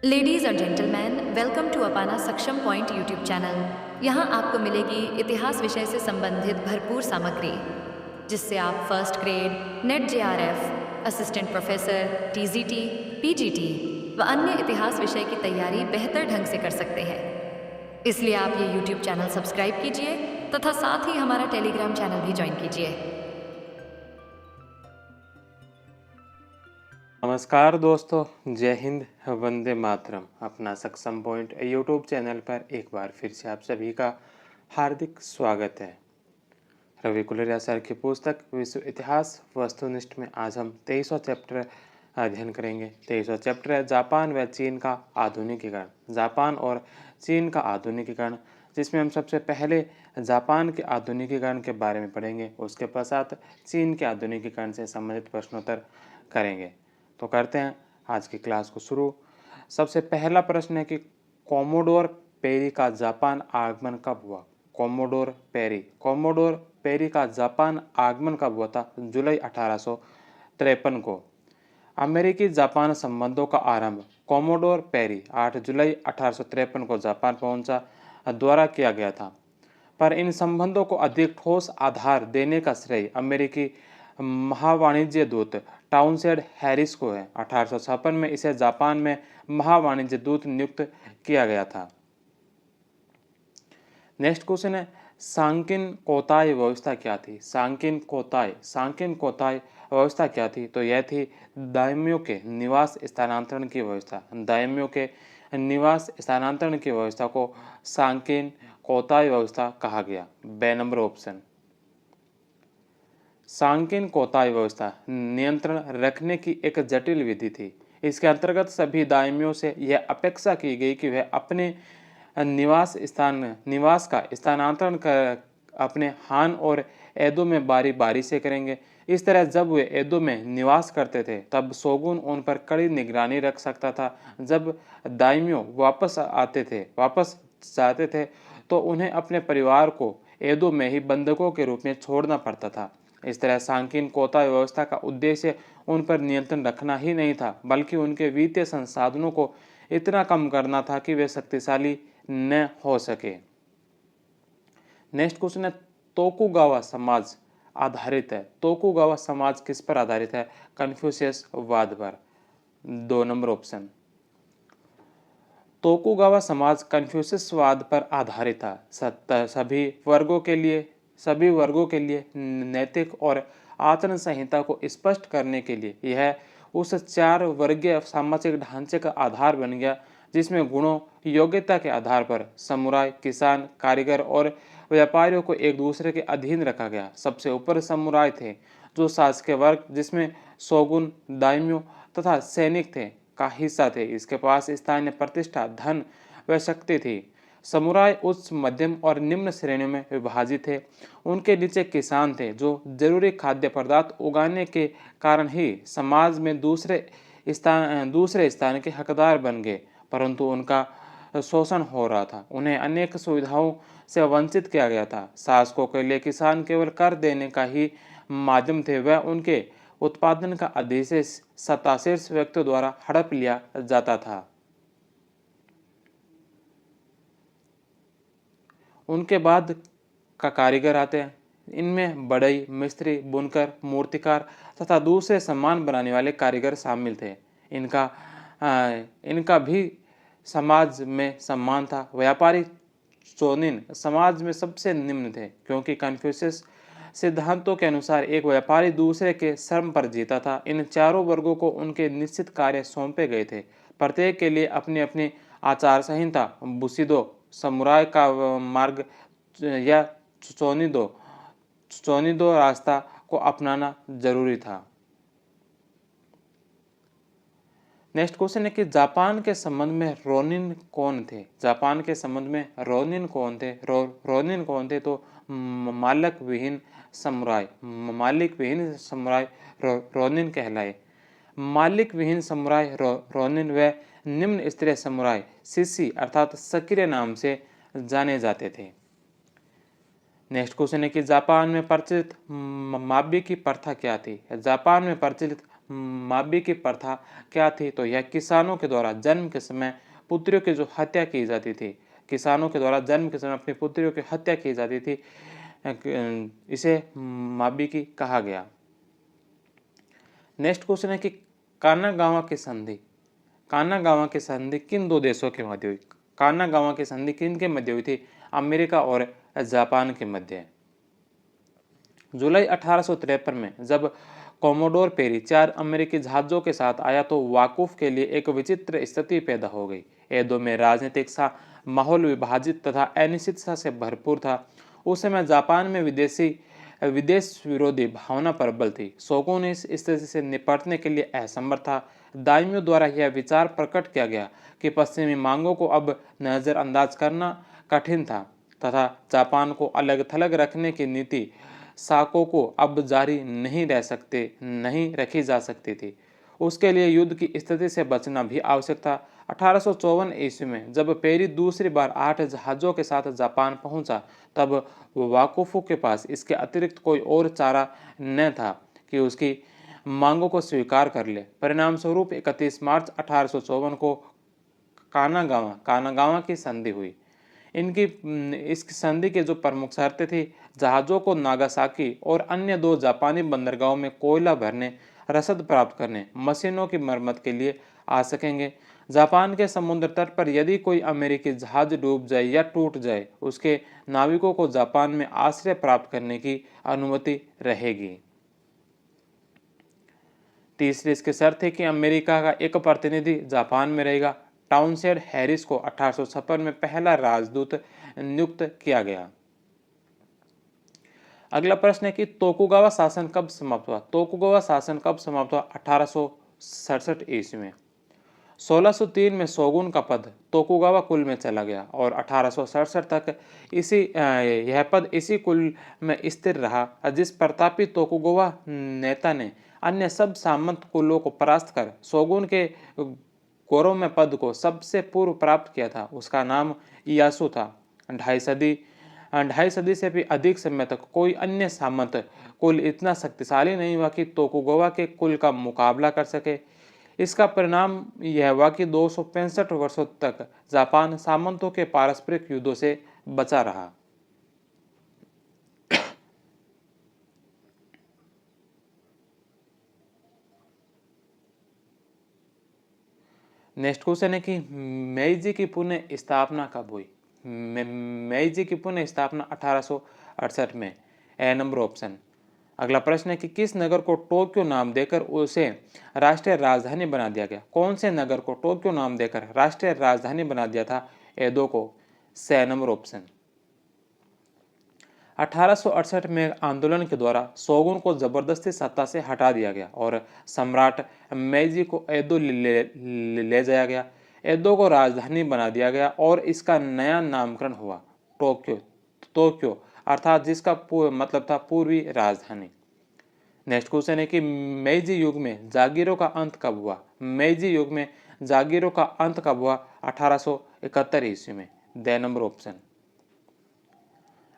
Ladies और gentleman, welcome to अपाना सक्षम point YouTube channel. यहाँ आपको मिलेगी इतिहास विषय से संबंधित भरपूर सामग्री, जिससे आप first grade, net JRF, assistant professor, TGT, PGT व अन्य इतिहास विषय की तैयारी बेहतर ढंग से कर सकते हैं। इसलिए आप ये यूट्यूब चैनल सब्सक्राइब कीजिए तथा साथ ही हमारा टेलीग्राम चैनल भी ज्वाइन कीजिए। नमस्कार दोस्तों, जय हिंद, वंदे मातरम। अपना सक्षम पॉइंट यूट्यूब चैनल पर एक बार फिर से आप सभी का हार्दिक स्वागत है। रवि कुलरिया सर की पुस्तक विश्व इतिहास वस्तुनिष्ठ में आज हम 23वां चैप्टर अध्ययन करेंगे। 23वां चैप्टर है जापान व चीन का आधुनिकीकरण। जापान और चीन का आधुनिकीकरण, जिसमें हम सबसे पहले जापान के आधुनिकीकरण के बारे में पढ़ेंगे, उसके पश्चात चीन के आधुनिकीकरण से संबंधित प्रश्नोत्तर करेंगे। तो करते हैं आज की क्लास को शुरू। सबसे पहला प्रश्न है कि कोमोडोर पेरी का जापान आगमन कब हुआ? कोमोडोर पेरी का जापान आगमन कब हुआ था? जुलाई 1853 को। अमेरिकी जापान संबंधों का आरंभ कोमोडोर पेरी 8 जुलाई 1853 को जापान पहुंचा द्वारा किया गया था, पर इन संबंधों को अधिक ठोस आधार देने का श्रेय अमेरिकी महावाणिज्य दूत टाउनशेंड हैरिस को है। 1856 में इसे जापान में महावाणिज्य दूत नियुक्त किया गया था। नेक्स्ट क्वेश्चन है, सांकिन कोताई व्यवस्था क्या थी? सांकिन कोताई व्यवस्था क्या थी? तो यह थी दाइम्यों के निवास स्थानांतरण की व्यवस्था। दाइम्यों के निवास स्थानांतरण की व्यवस्था को सांकिन कोताई व्यवस्था कहा गया। बे नंबर ऑप्शन। सांकीन कोताई व्यवस्था नियंत्रण रखने की एक जटिल विधि थी। इसके अंतर्गत सभी दायमियों से यह अपेक्षा की गई कि वह अपने निवास का स्थानांतरण कर अपने हान और एदो में बारी बारी से करेंगे। इस तरह जब वे एदो में निवास करते थे तब शोगुन उन पर कड़ी निगरानी रख सकता था। जब दाइम्यो वापस जाते थे तो उन्हें अपने परिवार को एदो में ही बंधकों के रूप में छोड़ना पड़ता था। इस तरह सांकीन कोता व्यवस्था का उद्देश्य उन पर नियंत्रण रखना ही नहीं था, बल्कि उनके वित्तीय संसाधनों को इतना कम करना था कि वे शक्तिशाली न हो सके। नेक्स्ट क्वेश्चन है, तोकुगावा समाज आधारित है। तोकुगावा समाज किस पर आधारित है? कन्फ्यूशियस वाद पर। 2 नंबर ऑप्शन। तोकुगावा समाज कन्फ्यूशियसवाद पर आधारित था। सभी वर्गों के लिए नैतिक और आचरण संहिता को स्पष्ट करने के लिए यह उस 4 वर्गीय सामाजिक ढांचे का आधार बन गया, जिसमें गुणों, योग्यता के आधार पर समुराय, किसान, कारीगर और व्यापारियों को एक दूसरे के अधीन रखा गया। सबसे ऊपर समुराय थे, जो शासकीय वर्ग, जिसमें शोगुन, दाइम्यो तथा सैनिक थे, का हिस्सा थे। इसके पास स्थानीय प्रतिष्ठा, धन व शक्ति थी। समुराय उच्च, मध्यम और निम्न श्रेणियों में विभाजित थे। उनके नीचे किसान थे, जो जरूरी खाद्य पदार्थ उगाने के कारण ही समाज में दूसरे स्थान के हकदार बन गए, परंतु उनका शोषण हो रहा था। उन्हें अनेक सुविधाओं से वंचित किया गया था। शासकों के लिए किसान केवल कर देने का ही माध्यम थे। वह उनके उत्पादन का अधिशेष सत्ताशीर्ष व्यक्तियों द्वारा हड़प लिया जाता था। उनके बाद का कारीगर आते हैं। इनमें बढ़ई, मिस्त्री, बुनकर, मूर्तिकार तथा दूसरे सामान बनाने वाले कारीगर शामिल थे। इनका भी समाज में सम्मान था। व्यापारी चोनिन समाज में सबसे निम्न थे, क्योंकि कन्फ्यूशियस सिद्धांतों के अनुसार एक व्यापारी दूसरे के श्रम पर जीता था। इन चारों वर्गों को उनके निश्चित कार्य सौंपे गए थे। प्रत्येक के लिए अपनी अपनी आचार संहिता, बुशिदो, समुराय का मार्ग या चोनिदो रास्ता को अपनाना जरूरी था। नेक्स्ट क्वेश्चन है कि जापान के संबंध में रोनिन कौन थे? जापान के संबंध में रोनिन कौन थे? रोनिन कौन थे? तो मालिक विहीन समुराय रोनिन कहलाए। मालिक विहीन समुराय रोनिन व निम्न स्तरीय समुराय शिशी अर्थात सक्रिय नाम से जाने जाते थे। नेक्स्ट क्वेश्चन है कि जापान में प्रचलित माब्बी की प्रथा क्या थी? जापान में प्रचलित माबी की प्रथा क्या थी? तो यह किसानों के द्वारा जन्म के समय पुत्रियों की जो हत्या की जाती थी, किसानों के द्वारा जन्म के समय अपनी पुत्रियों की हत्या की जाती थी, इसे माबी की कहा गया। नेक्स्ट क्वेश्चन है कि कानागावा की संधि, कानागावा की संधि किन दो देशों के मध्य हुई? कानागावा की संधि किन के मध्य हुई थी? अमेरिका और जापान के मध्य। जुलाई 1853 में जब कोमोडोर पेरी 4 अमेरिकी जहाज़ों के साथ आया तो वाकुफ के लिए एक विचित्र स्थिति पैदा हो गई। एदो में राजनीतिक सा माहौल विभाजित तथा अनिश्चितता से भरपूर था। उस समय जापान में विदेश विरोधी भावना प्रबल थी। शोगुन इस स्थिति से निपटने के लिए असमर्थ था। दाइमियों द्वारा यह विचार प्रकट किया गया कि पश्चिमी मांगों को अब नज़रअंदाज करना कठिन था तथा जापान को अलग थलग रखने की नीति साको को अब जारी नहीं रखी जा सकती थी। उसके लिए युद्ध की स्थिति से बचना भी आवश्यक था। 1854 ईस्वी में जब पेरी दूसरी बार 8 जहाज़ों के साथ जापान पहुंचा तब वाकुफू के पास इसके अतिरिक्त कोई और चारा न था कि उसकी मांगों को स्वीकार कर ले। परिणाम स्वरूप 31 मार्च 1854 को कानागावा की संधि हुई। इस संधि के जो प्रमुख शर्तें थी, जहाज़ों को नागासाकी और अन्य 2 जापानी बंदरगाहों में कोयला भरने, रसद प्राप्त करने, मशीनों की मरम्मत के लिए आ सकेंगे। जापान के समुद्र तट पर यदि कोई अमेरिकी जहाज डूब जाए या टूट जाए, उसके नाविकों को जापान में आश्रय प्राप्त करने की अनुमति रहेगी। तीसरी इसकी शर्त है कि अमेरिका का एक प्रतिनिधि जापान में रहेगा। टाउनशेंड हैरिस को 1856 में पहला राजदूत नियुक्त किया गया। अगला प्रश्न है कि तोकुगावा शासन कब समाप्त हुआ? तोकुगावा शासन कब समाप्त हुआ? 1867 ईस्वी में। 1603 में शोगुन का पद तोकुगावा कुल में चला गया और 1867 तक यह पद इसी कुल में स्थिर रहा, जिस प्रतापी तोकुगावा नेता ने अन्य सब सामंत कुलों को परास्त कर शोगुन के गौरवमय पद को सबसे पूर्व प्राप्त किया था, उसका नाम इयासु था। 2.5 सदी से भी अधिक समय तक कोई अन्य सामंत कुल इतना शक्तिशाली नहीं हुआ कि तोकुगावा के कुल का मुकाबला कर सके। इसका परिणाम यह हुआ कि 265 वर्षों तक जापान सामंतों के पारस्परिक युद्धों से बचा रहा। नेक्स्ट क्वेश्चन है कि मेइजी की पुनः स्थापना कब हुई? मेइजी की पुनः स्थापना 1868 में। ए नंबर ऑप्शन। अगला प्रश्न है कि किस नगर को टोक्यो नाम देकर उसे राष्ट्रीय राजधानी बना दिया गया? कौन से नगर को टोक्यो नाम देकर राष्ट्रीय राजधानी बना दिया था? एदो को। से नंबर ऑप्शन। 1868 में आंदोलन के द्वारा शोगुन को जबरदस्ती सत्ता से हटा दिया गया और सम्राट मेइजी को एदो ले जाया गया। एदो को राजधानी बना दिया गया और इसका नया नामकरण हुआ टोक्यो। टोक्यो अर्थात जिसका मतलब था पूर्वी राजधानी। नेक्स्ट क्वेश्चन है कि मेइजी युग में जागीरों का अंत कब हुआ? मेइजी युग में जागीरों का अंत कब हुआ? 1871 ईस्वी में। The number option.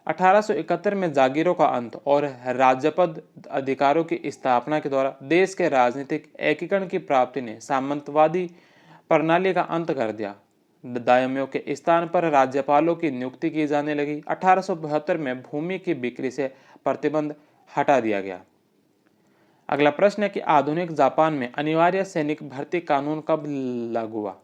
1871 में जागीरों का अंत और राज्यपद अधिकारों की स्थापना के द्वारा देश के राजनीतिक एकीकरण की प्राप्ति ने सामंतवादी प्रणाली का अंत कर दिया। दायमियों के स्थान पर राज्यपालों की नियुक्ति की जाने लगी। 1872 में भूमि की बिक्री से प्रतिबंध हटा दिया गया। अगला प्रश्न है कि आधुनिक जापान में अनिवार्य सैनिक भर्ती कानून कब लागू हुआ?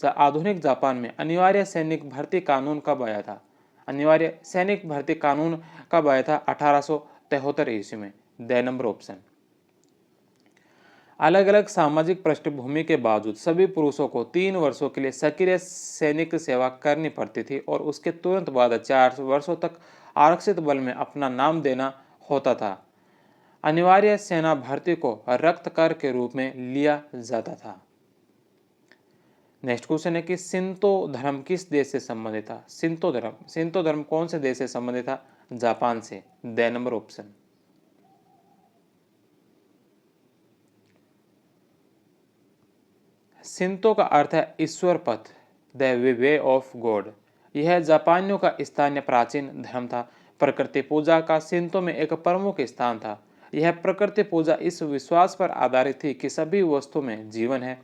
आधुनिक जापान में अनिवार्य सैनिक भर्ती कानून कब आया था? अनिवार्य सैनिक भर्ती कानून कब आया था? 1873 ईस्वी में। The number option. अलग अलग सामाजिक पृष्ठभूमि के बावजूद सभी पुरुषों को 3 वर्षों के लिए सक्रिय सैनिक सेवा करनी पड़ती थी और उसके तुरंत बाद 4 वर्षों तक आरक्षित बल में अपना नाम देना होता था। अनिवार्य सेना भर्ती को रक्त कर के रूप में लिया जाता था। नेक्स्ट क्वेश्चन है कि शिंतो धर्म किस देश से संबंधित था? शिंतो धर्म कौन से देश से संबंधित था? जापान से। The number option. शिंतो का अर्थ है ईश्वर पथ, द वे ऑफ गॉड। यह जापानियों का स्थानीय प्राचीन धर्म था। प्रकृति पूजा का शिंतो में एक प्रमुख स्थान था। यह प्रकृति पूजा इस विश्वास पर आधारित थी कि सभी वस्तु में जीवन है।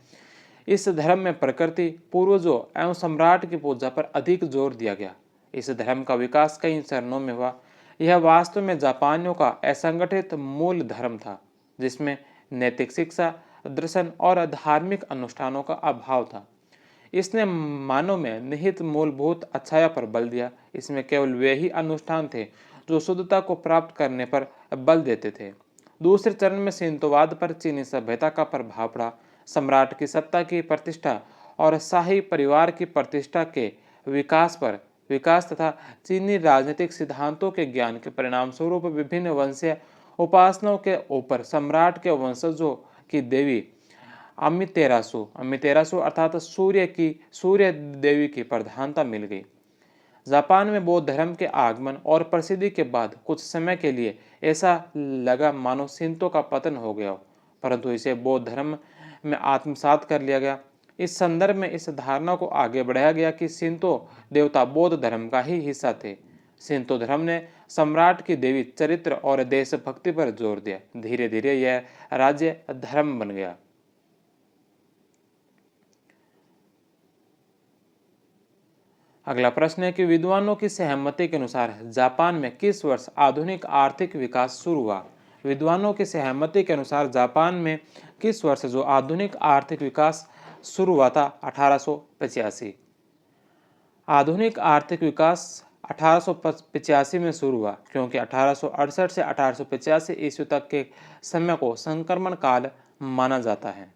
इस धर्म में प्रकृति, पूर्वजों एवं सम्राट की पूजा पर अधिक जोर दिया गया। इस धर्म का विकास कई चरणों में हुआ। यह वास्तव में जापानियों का असंगठित मूल धर्म था, जिसमें नैतिक शिक्षा, दर्शन और धार्मिक अनुष्ठानों का अभाव था। इसने मानव में निहित मूलभूत अच्छाया पर बल दिया। इसमें केवल वे ही अनुष्ठान थे जो शुद्धता को प्राप्त करने पर बल देते थे। दूसरे चरण में शिंतोवाद पर चीनी सभ्यता का प्रभाव पड़ा। सम्राट की सत्ता की प्रतिष्ठा और शाही परिवार की प्रतिष्ठा के विकास तथा चीनी राजनीतिक सिद्धांतों के ज्ञान के परिणाम स्वरूप विभिन्न वंशीय उपासनाओं के ऊपर सम्राट के वंशजों की देवी अमितेरासु अर्थात सूर्य देवी की प्रधानता मिल गई। जापान में बौद्ध धर्म के आगमन और प्रसिद्धि के बाद कुछ समय के लिए ऐसा लगा मानो शिंतो का पतन हो गया हो, परंतु इसे बौद्ध धर्म में आत्मसात कर लिया गया। इस संदर्भ में इस धारणा को आगे बढ़ाया गया कि शिंतो देवता बौद्ध धर्म का ही हिस्सा थे। शिंतो धर्म ने सम्राट की देवी चरित्र और देशभक्ति पर जोर दिया। धीरे धीरे यह राज्य धर्म बन गया। अगला प्रश्न है कि विद्वानों की सहमति के अनुसार जापान में किस वर्ष आधुनिक आर्थिक विकास शुरू हुआ। विद्वानों की सहमति के अनुसार जापान में किस वर्ष जो आधुनिक आर्थिक विकास शुरू हुआ था? 1885। आधुनिक आर्थिक विकास 1885 में शुरू हुआ, क्योंकि 1868 से 1885 ईस्वी तक के समय को संक्रमण काल माना जाता है।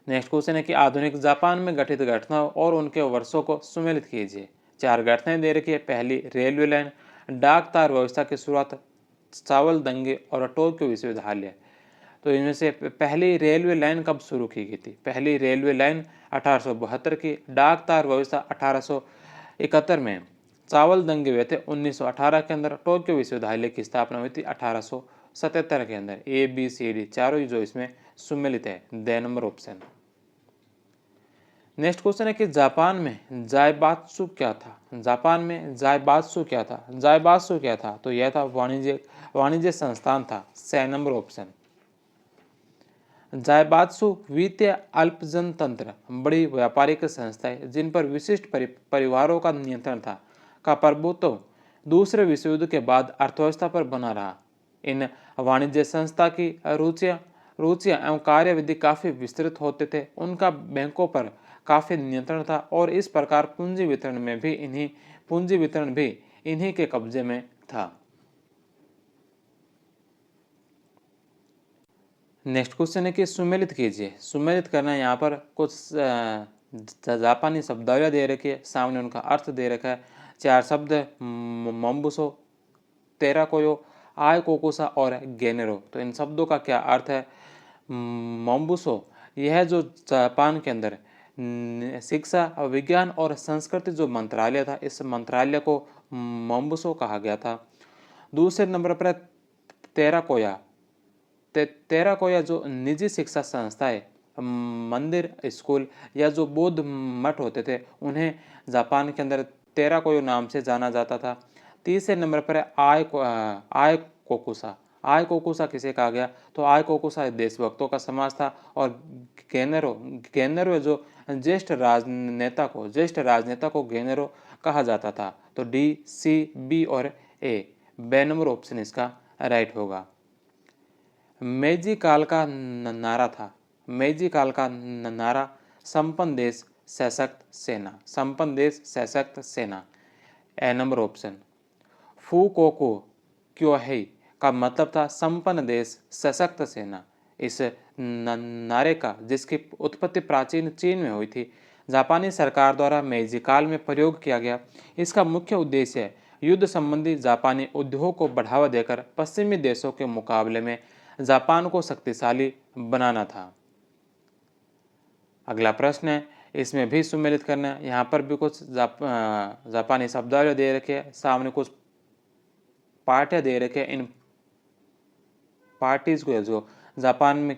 नेक्स्ट क्वेश्चन है कि आधुनिक जापान में घटित घटनाओं और उनके वर्षों को सुमेलित कीजिए। 4 घटनाएं दे रखी है। पहली, रेलवे लाइन, डाक तार व्यवस्था की शुरुआत, चावल दंगे और टोक्यो विश्वविद्यालय। तो इनमें से पहली रेलवे लाइन कब शुरू की गई थी? पहली रेलवे लाइन 1872 की, डाक तार व्यवस्था 1871 में, चावल दंगे हुए थे 1918 के अंदर, टोक्यो विश्वविद्यालय की स्थापना हुई थी 1877 के अंदर। ABCD चारों जो इसमें सुमेलित है। The number option. Next question है कि जापान में जायबात्सु क्या था? जापान में जायबात्सु क्या था? जायबात्सु क्या था? तो यह था वाणिज्य संस्थान था। 6 नंबर ऑप्शन। जायबात्सु वित्तीय अल्पजनतंत्र, बड़ी व्यापारिक संस्थाएं जिन पर विशिष्ट परिवारों का नियंत्रण था, का प्रभुत्व दूसरे विश्व युद्ध के बाद अर्थव्यवस्था पर बना रहा। इन वाणिज्य संस्था की रुचियां एवं कार्यविधि काफी विस्तृत होते थे। उनका बैंकों पर काफी नियंत्रण था और इस प्रकार पूंजी वितरण भी इन्हीं के कब्जे में था। नेक्स्ट क्वेश्चन है कि सुमेलित कीजिए। सुमेलित करना, यहाँ पर कुछ जापानी शब्दावली दे रखी है, सामने उनका अर्थ दे रखा है। 4 शब्द, मोम्बुसो, तेराकोयो, आय कोकुसा और गेनेरो। तो इन शब्दों का क्या अर्थ है? मोम्बुसो, यह जो जापान के अंदर शिक्षा, विज्ञान और संस्कृति जो मंत्रालय था, इस मंत्रालय को मोम्बुसो कहा गया था। दूसरे नंबर पर तेराकोया जो निजी शिक्षा संस्थाएं, मंदिर, स्कूल या जो बौद्ध मठ होते थे, उन्हें जापान के अंदर तेराकोयो नाम से जाना जाता था। तीसरे नंबर पर आय कोकुसा। आय कोकुसा किसे कहा गया? तो आय कोकुसा देशभक्तों का समाज था। और गेनेरो जो ज्येष्ठ राजनेता को गेनेरो कहा जाता था। तो D, C, B और A, बे नंबर ऑप्शन इसका राइट होगा। मेजी काल का नारा था। मेजी काल का नारा संपन्न देश सशक्त सेना। संपन्न देश सशक्त सेना, ए नंबर ऑप्शन। फुकोकू क्योहेई का मतलब था संपन्न देश सशक्त सेना। इस नारे का, जिसकी उत्पत्ति प्राचीन चीन में हुई थी, जापानी सरकार द्वारा मेजी काल में प्रयोग किया गया। इसका मुख्य उद्देश्य युद्ध संबंधी जापानी उद्योग को बढ़ावा देकर पश्चिमी देशों के मुकाबले में जापान को शक्तिशाली बनाना था। अगला प्रश्न है, इसमें भी सुमेलित करना है। यहाँ पर भी कुछ जापानी शब्दावली दे रखे, सामने कुछ पाठ्य दे रखे। इन पार्टीज को जो जापान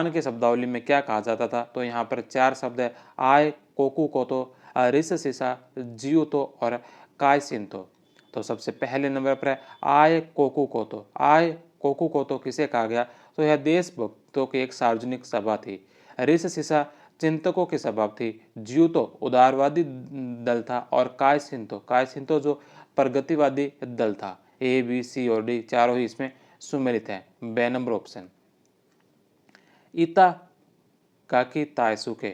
के शब्दावली में क्या कहा जाता था? तो यहाँ पर 4 शब्द है। आय कोकू कोतो, रिस सिसा, जियो तो और कायसिन तो। तो सबसे पहले नंबर पर है आय कोकू कोतो। आय कोकू कोतो किसे कहा गया? तो यह देशभक्तों की एक सार्वजनिक सभा थी। रिस सिसा चिंतकों की सभा थी। ज्यूतो उदारवादी दल था और काय सिंतो जो प्रगतिवादी दल था। ए बी सी और डी चारों ही इसमें सुमेलित है। बे नंबर ऑप्शन। इता काकी तायसुके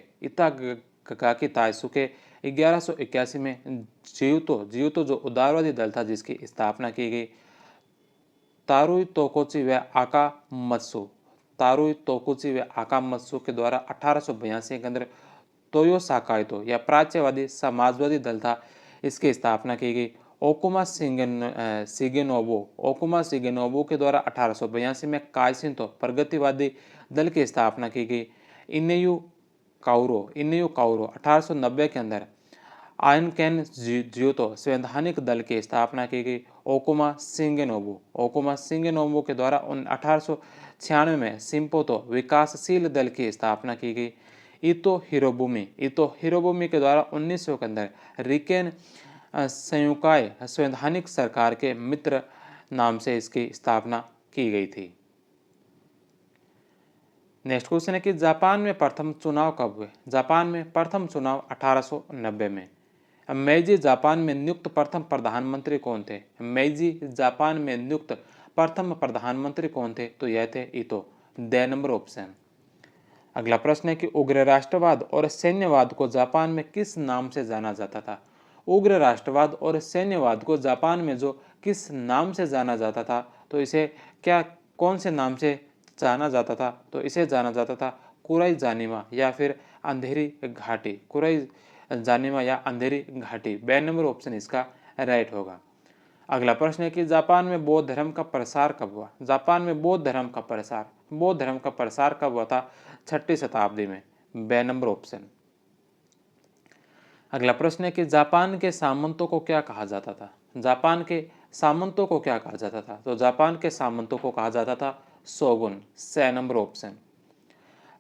1181 में जियुतो जो उदारवादी दल था जिसकी स्थापना की गई। तारुई तोकोची व आकामत्सु के द्वारा 1882 के अंदर तोयो साकाइतो या प्राच्यवादी समाजवादी दल था, इसकी स्थापना की गई। ओकुमा सिगेनोबो के द्वारा 1882 में कायसिंतो प्रगतिवादी दल की स्थापना की गई। इनेयू काउरो 1890 के अंदर आयनकेन जियोतो संवैधानिक दल की स्थापना की गई। ओकुमा सिंगेनोबो के द्वारा 1896 में सिंपोतो विकासशील दल की स्थापना की गई। इतो हिरोबुमी के द्वारा 1900 के अंदर रिकेन संयुकाय संवैधानिक सरकार के मित्र नाम से इसकी स्थापना की गई थी। नेक्स्ट क्वेश्चन है कि जापान में प्रथम चुनाव कब हुए? जापान में प्रथम चुनाव 1890 में। मेइजी जापान में नियुक्त प्रथम प्रधानमंत्री कौन थे? मेइजी जापान में नियुक्त प्रथम प्रधानमंत्री कौन थे? तो यह थे इतो। The number option. अगला प्रश्न है कि उग्र राष्ट्रवाद और सैन्यवाद को जापान में किस नाम से जाना जाता था? उग्र राष्ट्रवाद और सैन्यवाद को जापान में जो किस नाम से जाना जाता था, तो इसे कौन से नाम से जाना जाता था? तो इसे जाना जाता था कुराई जानिमा या फिर अंधेरी घाटी। कुराई जानिमा या अंधेरी घाटी। बे नंबर ऑप्शन इसका राइट होगा। अगला प्रश्न है कि जापान में बौद्ध धर्म का प्रसार कब हुआ? जापान में बौद्ध धर्म का प्रसार कब हुआ था? 6वीं शताब्दी में। बे नंबर ऑप्शन। अगला प्रश्न है कि जापान के सामंतों को क्या कहा जाता था? जापान के सामंतों को क्या कहा जाता था? तो जापान के सामंतों को कहा जाता था शोगुन। 6 number option.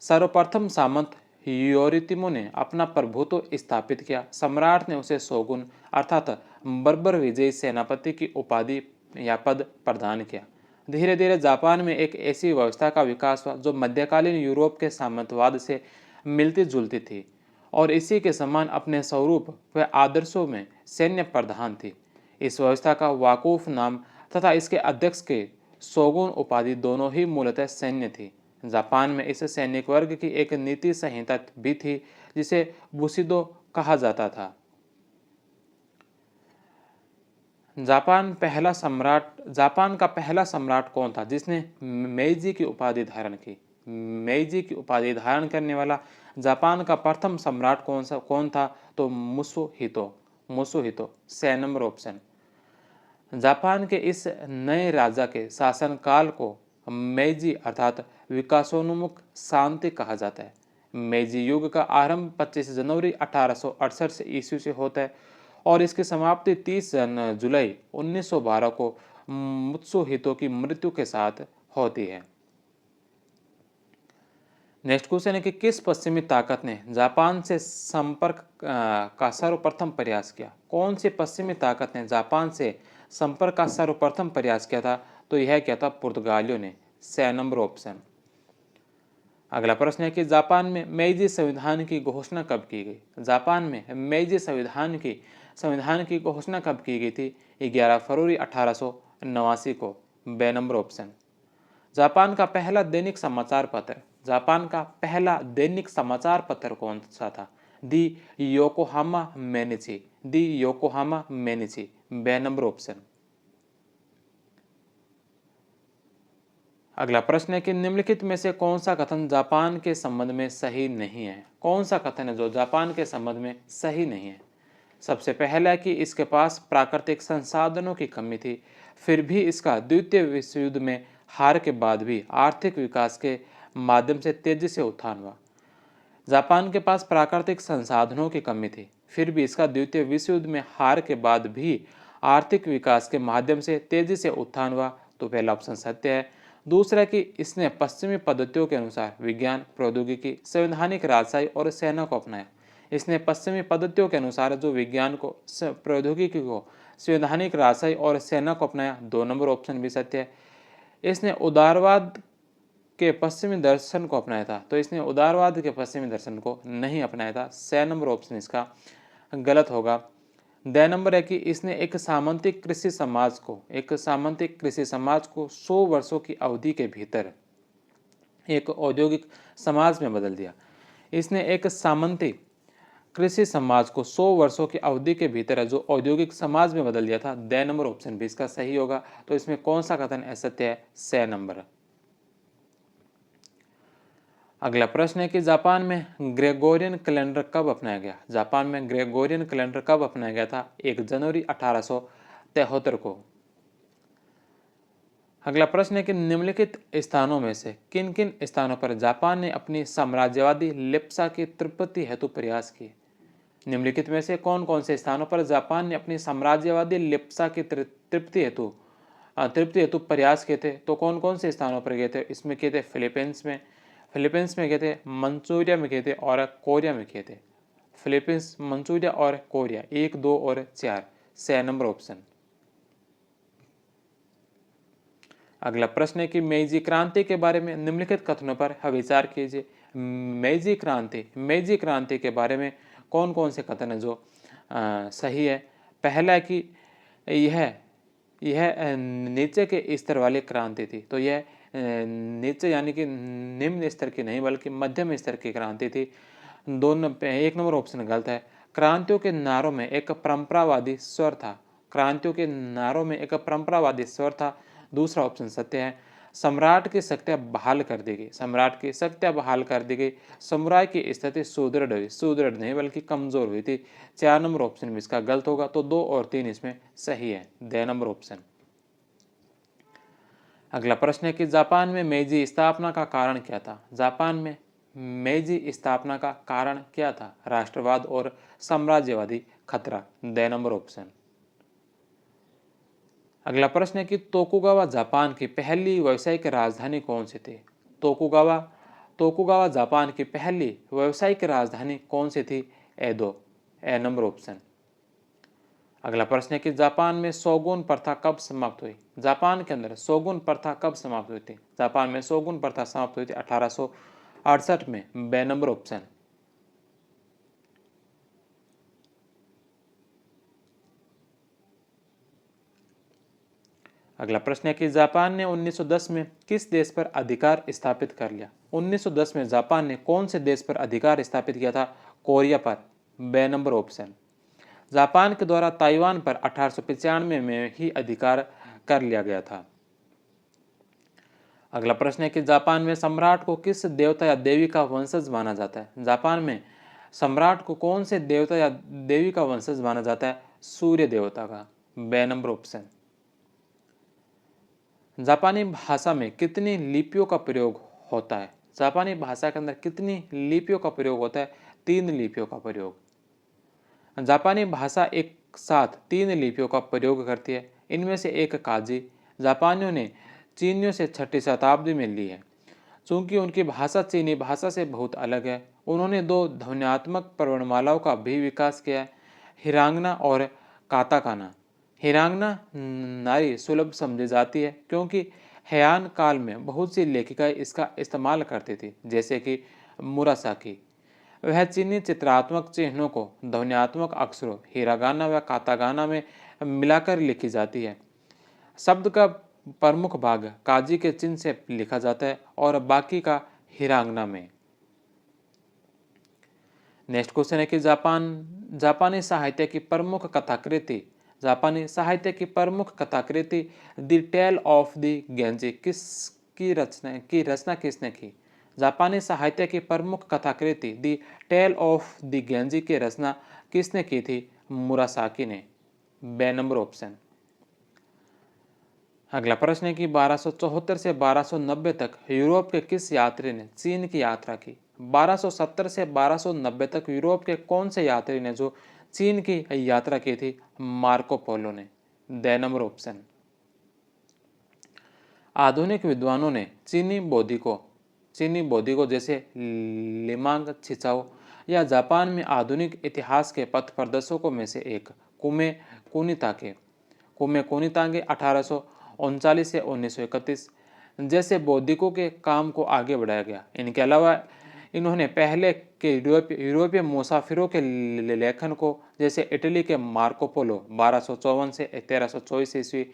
सर्वप्रथम सामंत योरितिमो ने अपना प्रभुत्व स्थापित किया। सम्राट ने उसे शोगुन अर्थात बर्बर विजयी सेनापति की उपाधि या पद प्रदान किया। धीरे धीरे जापान में एक ऐसी व्यवस्था का विकास हुआ जो मध्यकालीन यूरोप के सामंतवाद से मिलती जुलती थी और इसी के समान अपने स्वरूप व आदर्शों में सैन्य प्रधान थी। इस व्यवस्था का वाकूफ नाम तथा इसके अध्यक्ष के शोगुन उपाधि दोनों ही मूलतः सैन्य थी। जापान में इस सैनिक वर्ग की एक नीति संहिता भी थी जिसे बुशिदो कहा जाता था। जापान का पहला सम्राट कौन था जिसने मेइजी की उपाधि धारण की? मेइजी की उपाधि धारण करने वाला जापान का प्रथम सम्राट कौन था? तो मुसुहितो। 6 नंबर ऑप्शन। जापान के इस नए राजा के शासनकाल को मेइजी अर्थात विकासोन्मुख शांति कहा जाता है। मेइजी युग का आरंभ 25 जनवरी 1868 ईस्वी से होता है और इसकी समाप्ति 30 जुलाई 1912 को मुत्सुहितो की मृत्यु के साथ होती है। नेक्स्ट क्वेश्चन है कि किस पश्चिमी ताकत ने जापान से संपर्क का सर्वप्रथम प्रयास किया? कौन सी पश्चिमी ताकत ने जापान से संपर्क का सर्वप्रथम प्रयास किया था? तो यह क्या था? पुर्तगालियों ने। 6 नंबर ऑप्शन। अगला प्रश्न है कि जापान में मेइजी संविधान की घोषणा कब की गई? जापान में मेइजी संविधान की घोषणा कब की गई थी? 11 फरवरी 1889 को। बे नंबर ऑप्शन। जापान का पहला दैनिक समाचार पत्र कौन सा था? दी योकोहामा मेनिची। बे नंबर ऑप्शन। अगला प्रश्न है कि निम्नलिखित में से कौन सा कथन जापान के संबंध में सही नहीं है? कौन सा कथन है जो जापान के संबंध में सही नहीं है? सबसे पहला है कि इसके पास प्राकृतिक संसाधनों की कमी थी, फिर भी इसका द्वितीय विश्व युद्ध में हार के बाद भी आर्थिक विकास के माध्यम से तेजी से उत्थान हुआ। जापान के पास प्राकृतिक संसाधनों की कमी थी, फिर भी इसका द्वितीय विश्व युद्ध में हार के बाद भी आर्थिक विकास के माध्यम से तेजी से उत्थान हुआ। तो पहला ऑप्शन सत्य है। दूसरा कि इसने पश्चिमी पद्धतियों के अनुसार विज्ञान, प्रौद्योगिकी, संवैधानिक राजशाही और सेना को अपनाया। इसने पश्चिमी पद्धतियों के अनुसार जो विज्ञान को, प्रौद्योगिकी को, संवैधानिक राजशाही और सेना को अपनाया। 2 नंबर ऑप्शन भी सत्य है। इसने उदारवाद के पश्चिमी दर्शन को अपनाया था, तो इसने उदारवाद के पश्चिमी दर्शन को नहीं अपनाया था। 6 नंबर ऑप्शन इसका गलत होगा। 2 नंबर है कि इसने एक सामंतिक कृषि समाज को 100 वर्षों की अवधि के भीतर एक औद्योगिक समाज में बदल दिया। इसने एक सामंती कृषि समाज को 100 वर्षों की अवधि के भीतर जो औद्योगिक समाज में बदल दिया था। 2 नंबर ऑप्शन भी इसका सही होगा। तो इसमें कौन सा कथन असत्य है? 6 नंबर। अगला प्रश्न है कि जापान में ग्रेगोरियन कैलेंडर कब अपनाया गया? जापान में ग्रेगोरियन कैलेंडर कब अपनाया गया था? 1 जनवरी 1873 को। अगला प्रश्न है कि निम्नलिखित स्थानों में से किन किन स्थानों पर जापान ने अपनी साम्राज्यवादी लिप्सा की तृप्ति हेतु प्रयास किए? निम्नलिखित में से कौन कौन से स्थानों पर जापान ने अपनी साम्राज्यवादी लिप्सा की तृप्ति हेतु प्रयास किए थे? तो कौन कौन से स्थानों पर गए थे? इसमें किए थे फिलीपींस में गए थे, मंचूरिया में गए थे और कोरिया में गए थे। फिलीपींस, मंचूरिया और कोरिया, 1, 2 और 4। 6 नंबर ऑप्शन। अगला प्रश्न है कि मेजी क्रांति के बारे में निम्नलिखित कथनों पर विचार कीजिए। मेजी क्रांति के बारे में कौन कौन से कथन है जो सही है? पहला है कि यह नीचे के स्तर वाली क्रांति थी, तो यह नीचे यानी कि निम्न स्तर की नहीं बल्कि मध्यम स्तर की क्रांति थी। 1 नंबर ऑप्शन गलत है। क्रांतियों के नारों में एक परंपरावादी स्वर था। दूसरा ऑप्शन सत्य है। सम्राट की शक्तियां बहाल कर दी गई। समुराय की स्थिति सुदृढ़ नहीं बल्कि कमजोर हुई थी। 4 नंबर ऑप्शन भी इसका गलत होगा। तो 2 और 3 इसमें सही है। 2 नंबर ऑप्शन। अगला प्रश्न है कि जापान में मेजी स्थापना का कारण क्या था? जापान में मेजी स्थापना का कारण क्या था? राष्ट्रवाद और साम्राज्यवादी खतरा। 2 नंबर ऑप्शन। अगला प्रश्न है कि तोकुगावा जापान की पहली व्यावसायिक राजधानी कौन सी थी? तोकुगावा जापान की पहली व्यावसायिक राजधानी कौन सी थी? एदो। ए नंबर ऑप्शन। अगला प्रश्न है कि जापान में शोगुन प्रथा कब समाप्त हुई? जापान के अंदर शोगुन प्रथा कब समाप्त हुई थी? जापान में शोगुन प्रथा समाप्त हुई थी 1868 में। 2 नंबर ऑप्शन। अगला प्रश्न है कि जापान ने 1910 में किस देश पर अधिकार स्थापित कर लिया? 1910 में जापान ने कौन से देश पर अधिकार स्थापित किया था? कोरिया पर। 2 नंबर ऑप्शन। जापान के द्वारा ताइवान पर 1895 में ही अधिकार कर लिया गया था। अगला प्रश्न है कि जापान में सम्राट को किस देवता या देवी का वंशज माना जाता है? जापान में सम्राट को कौन से देवता या देवी का वंशज माना जाता है? सूर्य देवता का। 2 नंबर ऑप्शन। जापानी भाषा में कितनी लिपियों का प्रयोग होता है? जापानी भाषा के अंदर कितनी लिपियों का प्रयोग होता है? 3 लिपियों का प्रयोग। जापानी भाषा एक साथ 3 लिपियों का प्रयोग करती है। इनमें से एक काजी जापानियों ने चीनियों से 6ठी शताब्दी में ली है। चूंकि उनकी भाषा चीनी भाषा से बहुत अलग है, उन्होंने 2 ध्वन्यात्मक पर्णमालाओं का भी विकास किया है, हिरांगना और काताकाना। हिरांगना नारी सुलभ समझी जाती है क्योंकि हेयान काल में बहुत सी लेखिकाएं इसका इस्तेमाल करती थी, जैसे कि मुरासाकी। वह चीनी चित्रात्मक चिन्हों को ध्वन्यात्मक अक्षरों हिरागाना व कातागाना में मिलाकर लिखी जाती है। शब्द का प्रमुख भाग काजी के चिन्ह से लिखा जाता है और बाकी का हिरांगना में। नेक्स्ट क्वेश्चन है कि जापानी साहित्य की प्रमुख कथाकृति द टेल ऑफ द गेंजी की रचना किसने की? जापानी साहित्य की प्रमुख कथाकृति द टेल ऑफ द गेंजी की रचना किसने की थी? मुरासाकी ने। 2 नंबर ऑप्शन। अगला प्रश्न है कि 1274 से 1290 तक यूरोप के किस यात्री ने चीन की यात्रा की? 1270 से 1290 तक यूरोप के कौन से यात्री ने जो चीन की यात्रा की थी? मार्को पोलो ने। 2 नंबर ऑप्शन। आधुनिक विद्वानों ने चीनी बौद्धिकों जैसे लिमांग छिचाओ या जापान में आधुनिक इतिहास के पथ प्रदर्शकों में से एक। कुमे कोनिताके 1839 से 1931 जैसे बौद्धिकों के काम को आगे बढ़ाया गया। इनके अलावा इन्होंने पहले के यूरोपीय मुसाफिरों के लेखन को, जैसे इटली के मार्को पोलो 1254 से 1324 ईस्वी,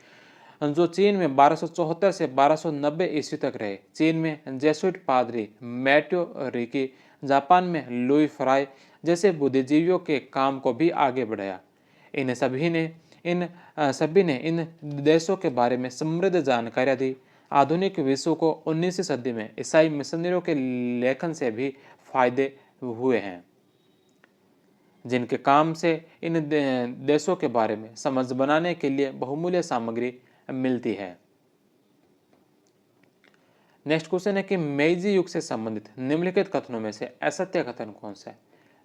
जो चीन में 1274 से 1290 ईस्वी तक रहे, चीन में जेसुइट पादरी मैट्यो रिकी, जापान में लुई फ्राई जैसे बुद्धिजीवियों के काम को भी आगे बढ़ाया। इन सभी ने इन देशों के बारे में समृद्ध जानकारियाँ दी। आधुनिक विश्व को 19वीं सदी में ईसाई मिशनरियों के लेखन से भी फायदे हुए हैं, जिनके काम से इन देशों के बारे में समझ बनाने के लिए बहुमूल्य सामग्री मिलती है। नेक्स्ट क्वेश्चन है कि मेइजी युग से संबंधित निम्नलिखित कथनों में से असत्य कथन कौन सा है।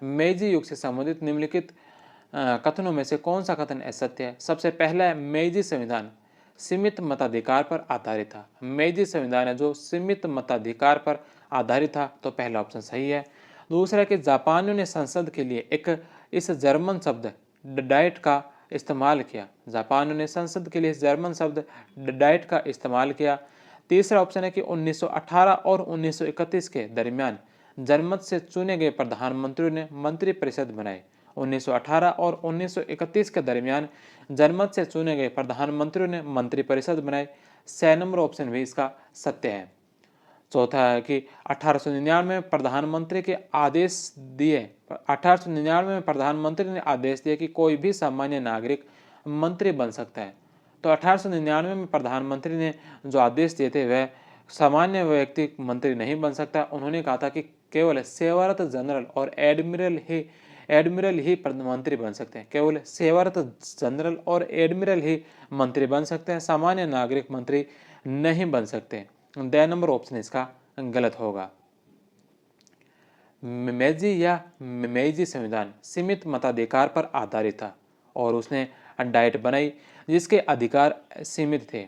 मेइजी युग से संबंधित निम्नलिखित कथनों में से कौन सा कथन असत्य है। सबसे पहला है, मेइजी संविधान सीमित मताधिकार पर आधारित था। मेइजी संविधान है जो सीमित मताधिकार पर आधारित था, तो पहला ऑप्शन सही है। दूसरा है कि जापानियों ने संसद के लिए इस जर्मन शब्द डाइट का इस्तेमाल किया। जापानियों ने संसद के लिए जर्मन शब्द डाइट का इस्तेमाल किया। तीसरा ऑप्शन है कि 1918 और 1931 के दरमियान जनमत से चुने गए प्रधानमंत्रियों ने मंत्रिपरिषद बनाए। 1918 और 1931 के दरमियान जनमत से चुने गए प्रधानमंत्रियों ने मंत्रिपरिषद बनाए। 6 नंबर ऑप्शन भी इसका सत्य है। चौथा है कि 1899 में प्रधानमंत्री के आदेश दिए 1899 में प्रधानमंत्री ने आदेश दिया कि कोई भी सामान्य नागरिक मंत्री बन सकता है। तो 1899 में प्रधानमंत्री ने जो आदेश दिए थे वह सामान्य व्यक्ति मंत्री नहीं बन सकता। उन्होंने कहा था कि केवल सेवारत जनरल और एडमिरल ही मंत्री बन सकते हैं। केवल सेवारत जनरल और एडमिरल ही मंत्री बन सकते हैं, सामान्य नागरिक मंत्री नहीं बन सकते। 2 नंबर ऑप्शन इसका गलत होगा। मेइजी संविधान सीमित मताधिकार पर आधारित था और उसने डाइट बनाई जिसके अधिकार सीमित थे।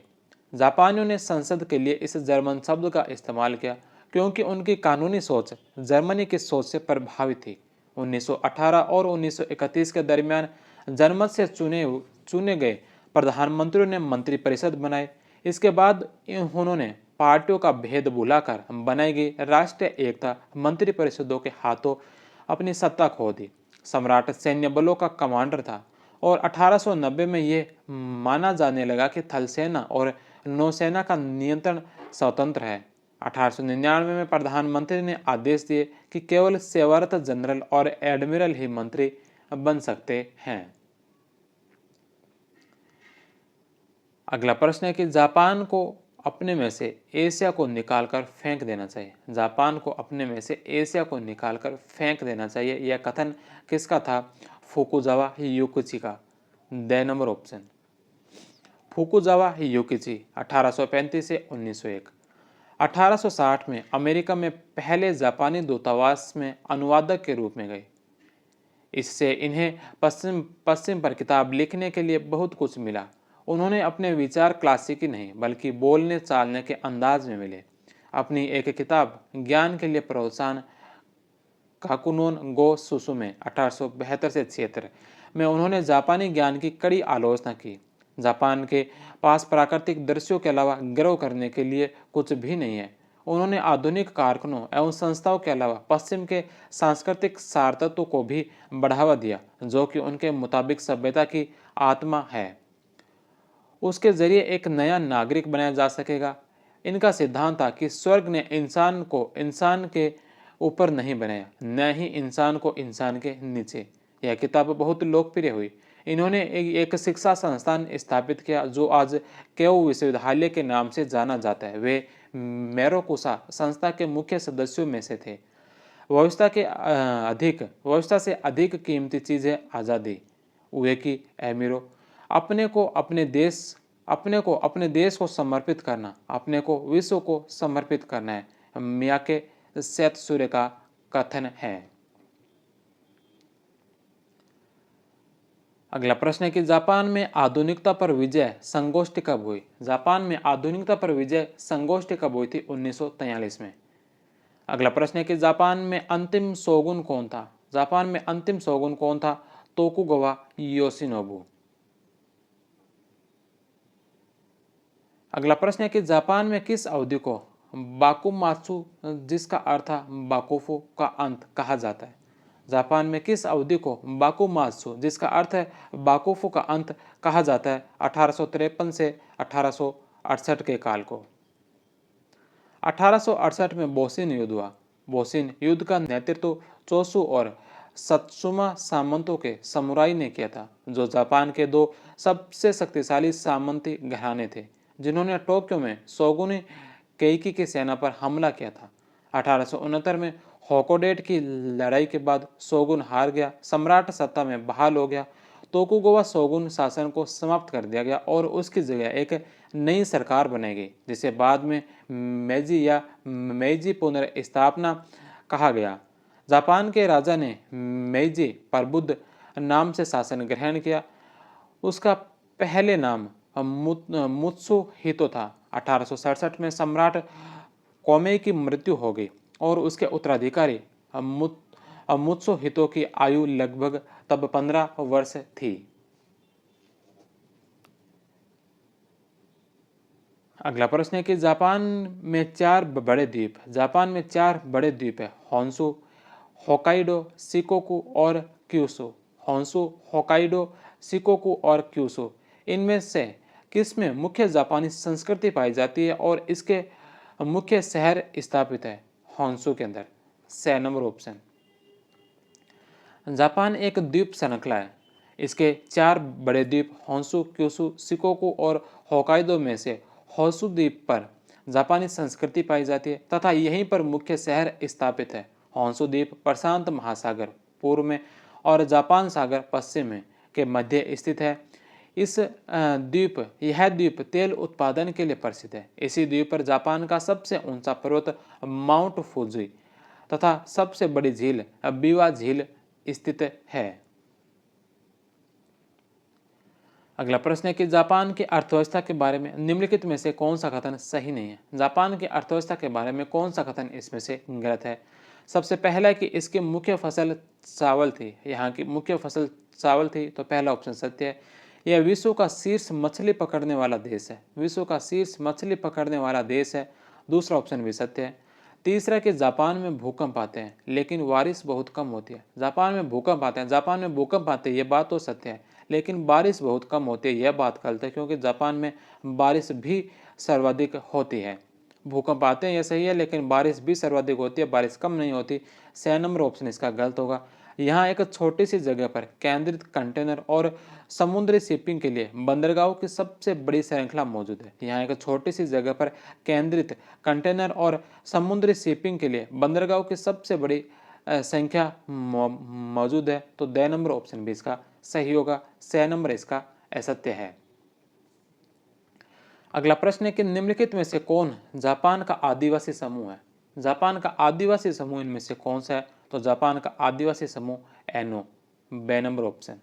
जापानियों ने संसद के लिए इस जर्मन शब्द का इस्तेमाल किया क्योंकि उनकी कानूनी सोच जर्मनी की सोच से प्रभावित थी। 1918 और 1931 के दरमियान जनमत से चुने गए प्रधानमंत्रियों ने मंत्रिपरिषद बनाए। इसके बाद उन्होंने पार्टियों का भेद भुलाकर बनाई गई राष्ट्रीय एकता मंत्रिपरिषदों के हाथों अपनी सत्ता खो दी। सम्राट सैन्य बलों का कमांडर था और 1890 में ये माना जाने लगा कि थल सेना और नौसेना का नियंत्रण स्वतंत्र है। 1899 में प्रधानमंत्री ने आदेश दिए कि केवल सेवारत जनरल और एडमिरल ही मंत्री बन सकते हैं। अगला प्रश्न है कि जापान को अपने में से एशिया को निकालकर फेंक देना चाहिए। जापान को अपने में से एशिया को निकालकर फेंक देना चाहिए, यह कथन किसका था? फुकुजावा हियोकुची का। 2 नंबर ऑप्शन। फुकुजावा हियोकुची 1835 से 1901। 1860 में अमेरिका में पहले जापानी दूतावास में अनुवादक के रूप में गए। इससे इन्हें पश्चिम पर किताब लिखने के लिए बहुत कुछ मिला। उन्होंने अपने विचार क्लासिकी नहीं बल्कि बोलने चालने के अंदाज में मिले। अपनी एक किताब ज्ञान के लिए प्रोत्साहन काकुनोन गो सुसुमे 1872 से 76 में उन्होंने जापानी ज्ञान की कड़ी आलोचना की। जापान के पास प्राकृतिक दृश्यों के अलावा गर्व करने के लिए कुछ भी नहीं है। उन्होंने आधुनिक कारखानों एवं संस्थाओं के अलावा पश्चिम के सांस्कृतिक सारतत्व को भी बढ़ावा दिया, जो कि उनके मुताबिक सभ्यता की आत्मा है। उसके जरिए एक नया नागरिक बनाया जा सकेगा। इनका सिद्धांत था कि स्वर्ग ने इंसान को इंसान के ऊपर नहीं बनाया, न ही इंसान को इंसान के नीचे। यह किताब बहुत लोकप्रिय हुई। इन्होंने एक शिक्षा संस्थान स्थापित किया जो आज केओ विश्वविद्यालय के नाम से जाना जाता है। वे मेरोकुसा संस्था के मुख्य सदस्यों में से थे। व्यवस्था से अधिक कीमती चीज़ है आज़ादी। उएकी एमिरो अपने को अपने देश को समर्पित करना, अपने को विश्व को समर्पित करना है, मियाके सेत्सुरे का कथन है। अगला प्रश्न है कि जापान में आधुनिकता पर विजय संगोष्ठी कब हुई? जापान में आधुनिकता पर विजय संगोष्ठी कब हुई थी? 1943 में। अगला प्रश्न है कि जापान में अंतिम शोगुन कौन था? जापान में अंतिम शोगुन कौन था? तोकुगावा योशिनोबु। अगला प्रश्न है कि जापान में किस अवधि को बाकुमात्सु, जिसका अर्थ है बाकुफु का अंत, कहा जाता है? जापान में किस अवधि को बाकुमात्सु, जिसका अर्थ है बाकुफु का अंत, कहा जाता है? 1853 से 1868 के काल को। 1868 में बोसिन युद्ध हुआ। बोसिन युद्ध का नेतृत्व चोसु और सत्सुमा सामंतों के समुराई ने किया था, जो जापान के दो सबसे शक्तिशाली सामंती घराने थे, जिन्होंने टोक्यो में शोगुन केइकी की सेना पर हमला किया था। 1869 में होकोडेट की लड़ाई के बाद शोगुन हार गया, सम्राट सत्ता में बहाल हो गया। तोकुगावा शोगुन शासन को समाप्त कर दिया गया और उसकी जगह एक नई सरकार बनाई गई, जिसे बाद में मेजी या मेइजी पुनर्स्थापना कहा गया। जापान के राजा ने मेइजी प्रबुद्ध नाम से शासन ग्रहण किया। उसका पहले नाम मुत्सुहितो था। 1867 में सम्राट कोमेई की मृत्यु हो गई और उसके उत्तराधिकारी मुत्सुहितो की आयु लगभग तब 15 वर्ष थी। अगला प्रश्न है कि जापान में 4 बड़े द्वीप है, होन्शु, होकाइडो, शिकोकु और क्यूशु। होन्शु, होकाइडो, शिकोकु और क्यूशु, इनमें से किसमें मुख्य जापानी संस्कृति पाई जाती है और इसके मुख्य शहर स्थापित है? होन्शु के अंदर। 6 नंबर ऑप्शन। जापान एक द्वीप श्रृंखला है। इसके 4 बड़े द्वीप होन्शु, क्यूशु, शिकोकु और होकाइडो में से होन्शु द्वीप पर जापानी संस्कृति पाई जाती है तथा यहीं पर मुख्य शहर स्थापित है। होन्शु द्वीप प्रशांत महासागर पूर्व में और जापान सागर पश्चिम में के मध्य स्थित है। यह द्वीप तेल उत्पादन के लिए प्रसिद्ध है। इसी द्वीप पर जापान का सबसे ऊंचा पर्वत माउंट फुजी तथा सबसे बड़ी झील बिवा झील स्थित है। अगला प्रश्न है कि जापान की अर्थव्यवस्था के बारे में निम्नलिखित में से कौन सा कथन सही नहीं है? जापान की अर्थव्यवस्था के बारे में कौन सा कथन इसमें से गलत है? सबसे पहला है कि इसकी मुख्य फसल चावल थी। यहाँ की मुख्य फसल चावल थी, तो पहला ऑप्शन सत्य है। यह विश्व का शीर्ष मछली पकड़ने वाला देश है। विश्व का शीर्ष मछली पकड़ने वाला देश है, दूसरा ऑप्शन भी सत्य है। तीसरा कि जापान में भूकंप आते हैं लेकिन बारिश बहुत कम होती है। जापान में भूकंप आते हैं, ये बात तो सत्य है, लेकिन बारिश बहुत कम होती है, यह बात गलत है, क्योंकि जापान में बारिश भी सर्वाधिक होती है। भूकंप आते हैं, यह सही है, लेकिन बारिश भी सर्वाधिक होती है, बारिश कम नहीं होती। 6 नंबर ऑप्शन इसका गलत होगा। यहाँ एक छोटी सी जगह पर केंद्रित कंटेनर और समुद्री शिपिंग के लिए बंदरगाहों की सबसे बड़ी श्रृंखला मौजूद है। यहाँ एक छोटी सी जगह पर केंद्रित कंटेनर और समुद्री शिपिंग के लिए बंदरगाहों की सबसे बड़ी संख्या मौजूद है, तो 2 नंबर ऑप्शन भी इसका सही होगा। 6 नंबर इसका असत्य है। अगला प्रश्न है कि निम्नलिखित में से कौन जापान का आदिवासी समूह है? जापान का आदिवासी समूह इनमें से कौन सा है? तो जापान का आदिवासी समूह एनो, 2 नंबर ऑप्शन।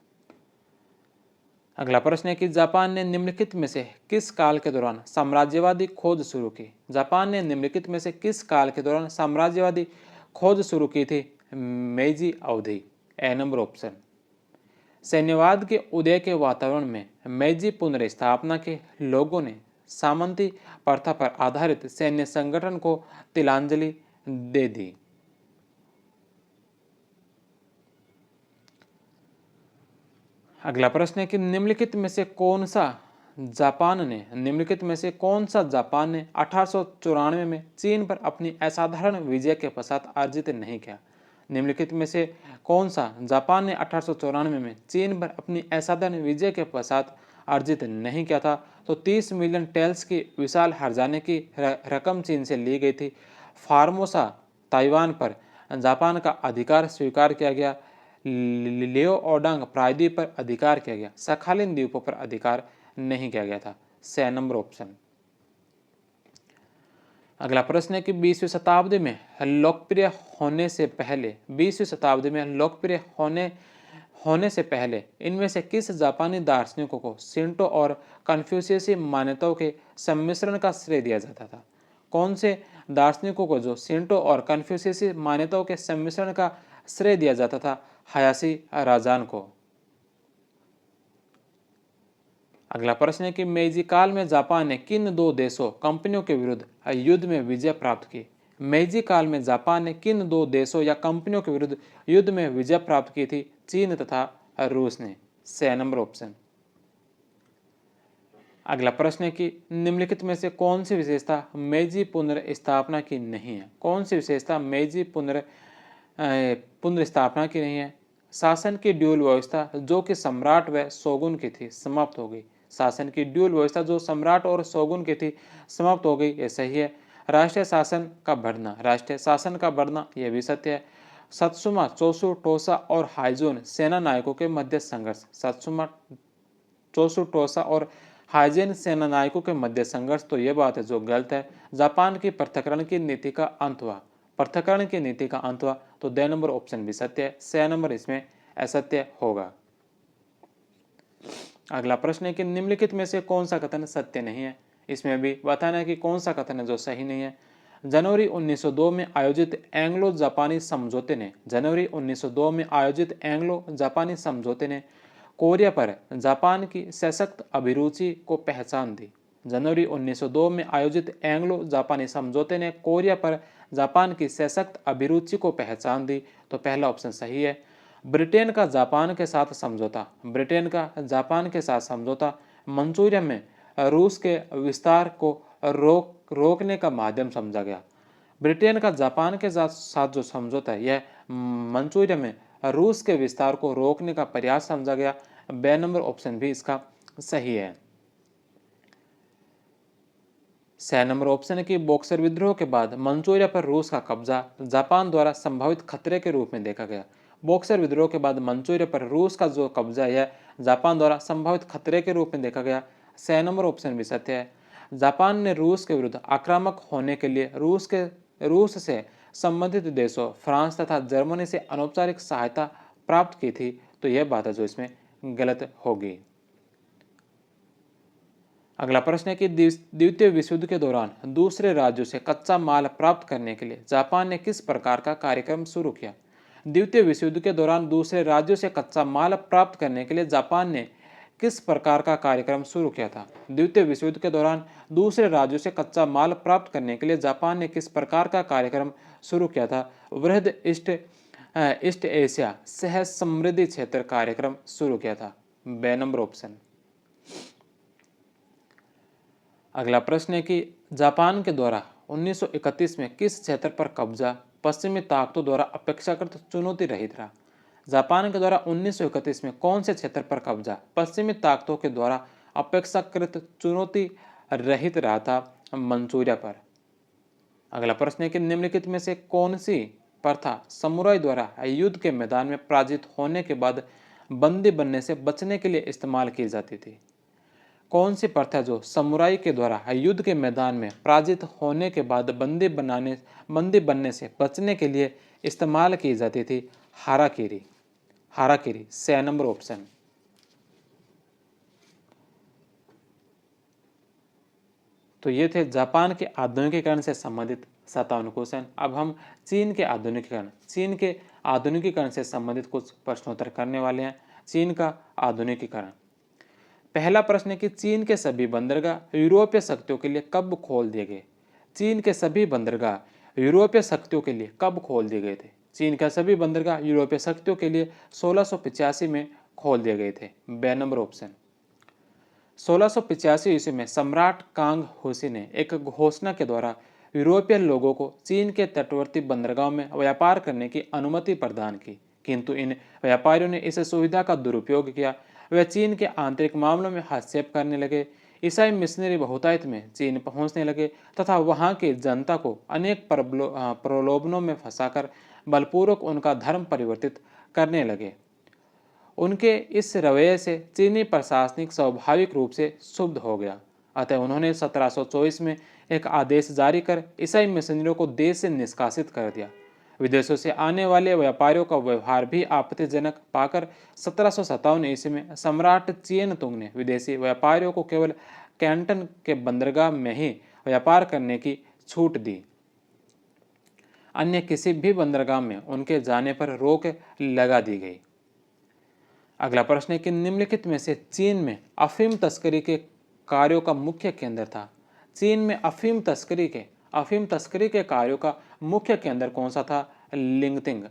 अगला प्रश्न है कि जापान ने निम्नलिखित में से किस काल के दौरान साम्राज्यवादी खोज शुरू की? जापान ने निम्नलिखित में से किस काल के दौरान साम्राज्यवादी खोज शुरू की थी? मेइजी अवधि, ए नंबर ऑप्शन। सैन्यवाद के उदय के वातावरण में मेइजी पुनर्स्थापना के लोगों ने सामंती प्रथा पर आधारित सैन्य संगठन को तिलांजलि दे दी। अगला प्रश्न है कि निम्नलिखित में से कौन सा जापान ने 1894 में चीन पर अपनी असाधारण विजय के पश्चात अर्जित नहीं किया? निम्नलिखित में से कौन सा जापान ने 1894 में चीन पर अपनी असाधारण विजय के पश्चात अर्जित नहीं किया था? तो 30 मिलियन टेल्स की विशाल हर्जाने की रकम चीन से ली गई थी। फार्मोसा ताइवान पर जापान का अधिकार स्वीकार किया गया। लियो ओडांग प्रायद्वीप पर अधिकार किया गया। सखालिन द्वीपों पर अधिकार नहीं किया गया था। 6 नंबर ऑप्शन। अगला प्रश्न है कि 20वीं शताब्दी में लोकप्रिय होने से पहले इनमें से किस जापानी दार्शनिकों को शिंटो और कन्फ्यूशियसी मान्यताओं के सम्मिश्रण का श्रेय दिया जाता था? कौन से दार्शनिकों को जो शिंटो और कन्फ्यूशियसी मान्यताओं के सम्मिश्रण का श्रेय दिया जाता था हयाशी राजान को। अगला प्रश्न है कि मेइजी काल में जापान ने किन दो देशों कंपनियों के विरुद्ध युद्ध में विजय प्राप्त की? मेइजी काल में जापान ने किन दो देशों या कंपनियों के विरुद्ध युद्ध में विजय प्राप्त की थी? चीन तथा रूस ने। 6 नंबर ऑप्शन। अगला प्रश्न है कि निम्नलिखित में से कौन सी विशेषता मेइजी पुनर्स्थापना की नहीं है? कौन सी विशेषता मेइजी पुनर्स्थापना की नहीं है? शासन की ड्यूल व्यवस्था जो कि सम्राट व शोगुन की थी समाप्त हो गई। शासन की ड्यूल व्यवस्था जो सम्राट और शोगुन की थी समाप्त हो गई, ये सही है। राष्ट्रीय शासन का बढ़ना यह भी सत्य है। सत्सुमा, चोसु, टोसा और हाइजोन सेना नायकों के मध्य संघर्ष। सत्सुमा, चोसु, टोसा और हाइजेन सेना नायकों के मध्य संघर्ष, तो यह बात है जो गलत है। जापान की पृथक्करण की नीति का अंत हुआ। पृथक्करण की नीति का अंत हुआ, तो 2 नंबर ऑप्शन भी सत्य है। 6 नंबर इसमें असत्य होगा। अगला प्रश्न है कि निम्नलिखित में से कौन सा कथन सत्य नहीं है? इसमें भी बताना है कि कौन सा कथन है जो सही नहीं है। जनवरी 1902 में आयोजित एंग्लो जापानी समझौते ने कोरिया पर जापान की सशक्त अभिरुचि को पहचान दी। जनवरी 1902 में आयोजित एंग्लो जापानी समझौते ने कोरिया पर जापान की सशक्त अभिरुचि को पहचान दी, तो पहला ऑप्शन सही है। ब्रिटेन का जापान के साथ समझौता मंचूरिया में रूस के विस्तार को रोकने का माध्यम समझा गया। ब्रिटेन का जापान के साथ जो समझौता है यह मंचूरिया में रूस के विस्तार को रोकने का प्रयास समझा गया। 2 नंबर ऑप्शन भी इसका सही है। 6 नंबर ऑप्शन है कि बॉक्सर विद्रोह के बाद मंचूरिया पर रूस का कब्जा जापान द्वारा संभावित खतरे के रूप में देखा गया। बॉक्सर विद्रोह के बाद मंचूरिया पर रूस का जो कब्जा है जापान द्वारा संभावित खतरे के रूप में देखा गया। 6 नंबर ऑप्शन भी सत्य है। जापान ने रूस के विरुद्ध आक्रामक होने के लिए रूस से संबंधित देशों फ्रांस तथा जर्मनी से अनौपचारिक सहायता प्राप्त की थी, तो यह बात है जो इसमें गलत होगी। अगला प्रश्न है कि द्वितीय विश्व युद्ध के दौरान दूसरे राज्यों से कच्चा माल प्राप्त करने के लिए जापान ने किस प्रकार का कार्यक्रम शुरू किया? द्वितीय विश्व युद्ध के दौरान दूसरे राज्यों से कच्चा माल प्राप्त करने के लिए जापान ने किस प्रकार का कार्यक्रम शुरू किया था? द्वितीय विश्व युद्ध के दौरान दूसरे राज्यों से कच्चा माल प्राप्त करने के लिए जापान ने किस प्रकार का कार्यक्रम शुरू किया था? वृहद ईस्ट एशिया सह समृद्धि क्षेत्र कार्यक्रम शुरू किया था। 2 नंबर ऑप्शन। अगला प्रश्न है कि जापान के द्वारा 1931 में किस क्षेत्र पर कब्जा पश्चिमी ताकतों द्वारा अपेक्षाकृत चुनौती रहित रहा? जापान के द्वारा 1931 में कौन से क्षेत्र पर कब्जा पश्चिमी ताकतों के द्वारा अपेक्षाकृत चुनौती रहित रहा था? मंचूरिया पर। अगला प्रश्न है कि निम्नलिखित में से कौन सी प्रथा समुराई द्वारा युद्ध के मैदान में पराजित होने के बाद बंदी बनने से बचने के लिए इस्तेमाल की जाती थी? कौन सी प्रथा जो समुराई के द्वारा युद्ध के मैदान में पराजित होने के बाद बंदी बनने से बचने के लिए इस्तेमाल की जाती थी? हाराकिरी। 6 नंबर ऑप्शन। तो ये थे जापान के आधुनिकीकरण से संबंधित 57 क्वेश्चन। अब हम चीन के आधुनिकीकरण से संबंधित कुछ प्रश्नोत्तर करने वाले हैं। चीन का आधुनिकीकरण। पहला प्रश्न है कि चीन के सभी बंदरगाह यूरोपीय शक्तियों के लिए कब खोल दिए गए? चीन के सभी बंदरगाह यूरोपीय शक्तियों के लिए कब खोल दिए गए थे? चीन के सभी बंदरगाह यूरोपीय शक्तियों के लिए 1685 में खोल दिए गए थे। 2 नंबर ऑप्शन। 1685 ईस्वी में सम्राट कांग हुसी ने एक घोषणा के द्वारा यूरोपियन लोगों को चीन के तटवर्ती बंदरगाहों में व्यापार करने की अनुमति प्रदान की, किंतु इन व्यापारियों ने इस सुविधा का दुरुपयोग किया। वे चीन के आंतरिक मामलों में हस्तक्षेप करने लगे। ईसाई मिशनरी बहुतायत में चीन पहुंचने लगे तथा वहां की जनता को अनेक प्रलोभनों में फंसाकर बलपूर्वक उनका धर्म परिवर्तित करने लगे। उनके इस रवैये से चीनी प्रशासनिक स्वाभाविक रूप से क्षुब्ध हो गया। अतः उन्होंने 1724 में एक आदेश जारी कर ईसाई मिशनरियों को देश से निष्कासित कर दिया। विदेशों से आने वाले व्यापारियों का व्यवहार भी आपत्तिजनक पाकर 1757 ईस्वी में सम्राट चियन तुंग ने विदेशी व्यापारियों को केवल कैंटन के बंदरगाह में ही व्यापार करने की छूट दी। अन्य किसी भी बंदरगाह में उनके जाने पर रोक लगा दी गई। अगला प्रश्न है कि निम्नलिखित में से चीन में अफीम तस्करी के कार्यों का मुख्य केंद्र था। चीन में अफीम तस्करी के कार्यों का मुख्य केंद्र कौन सा था? लिंगतिंग,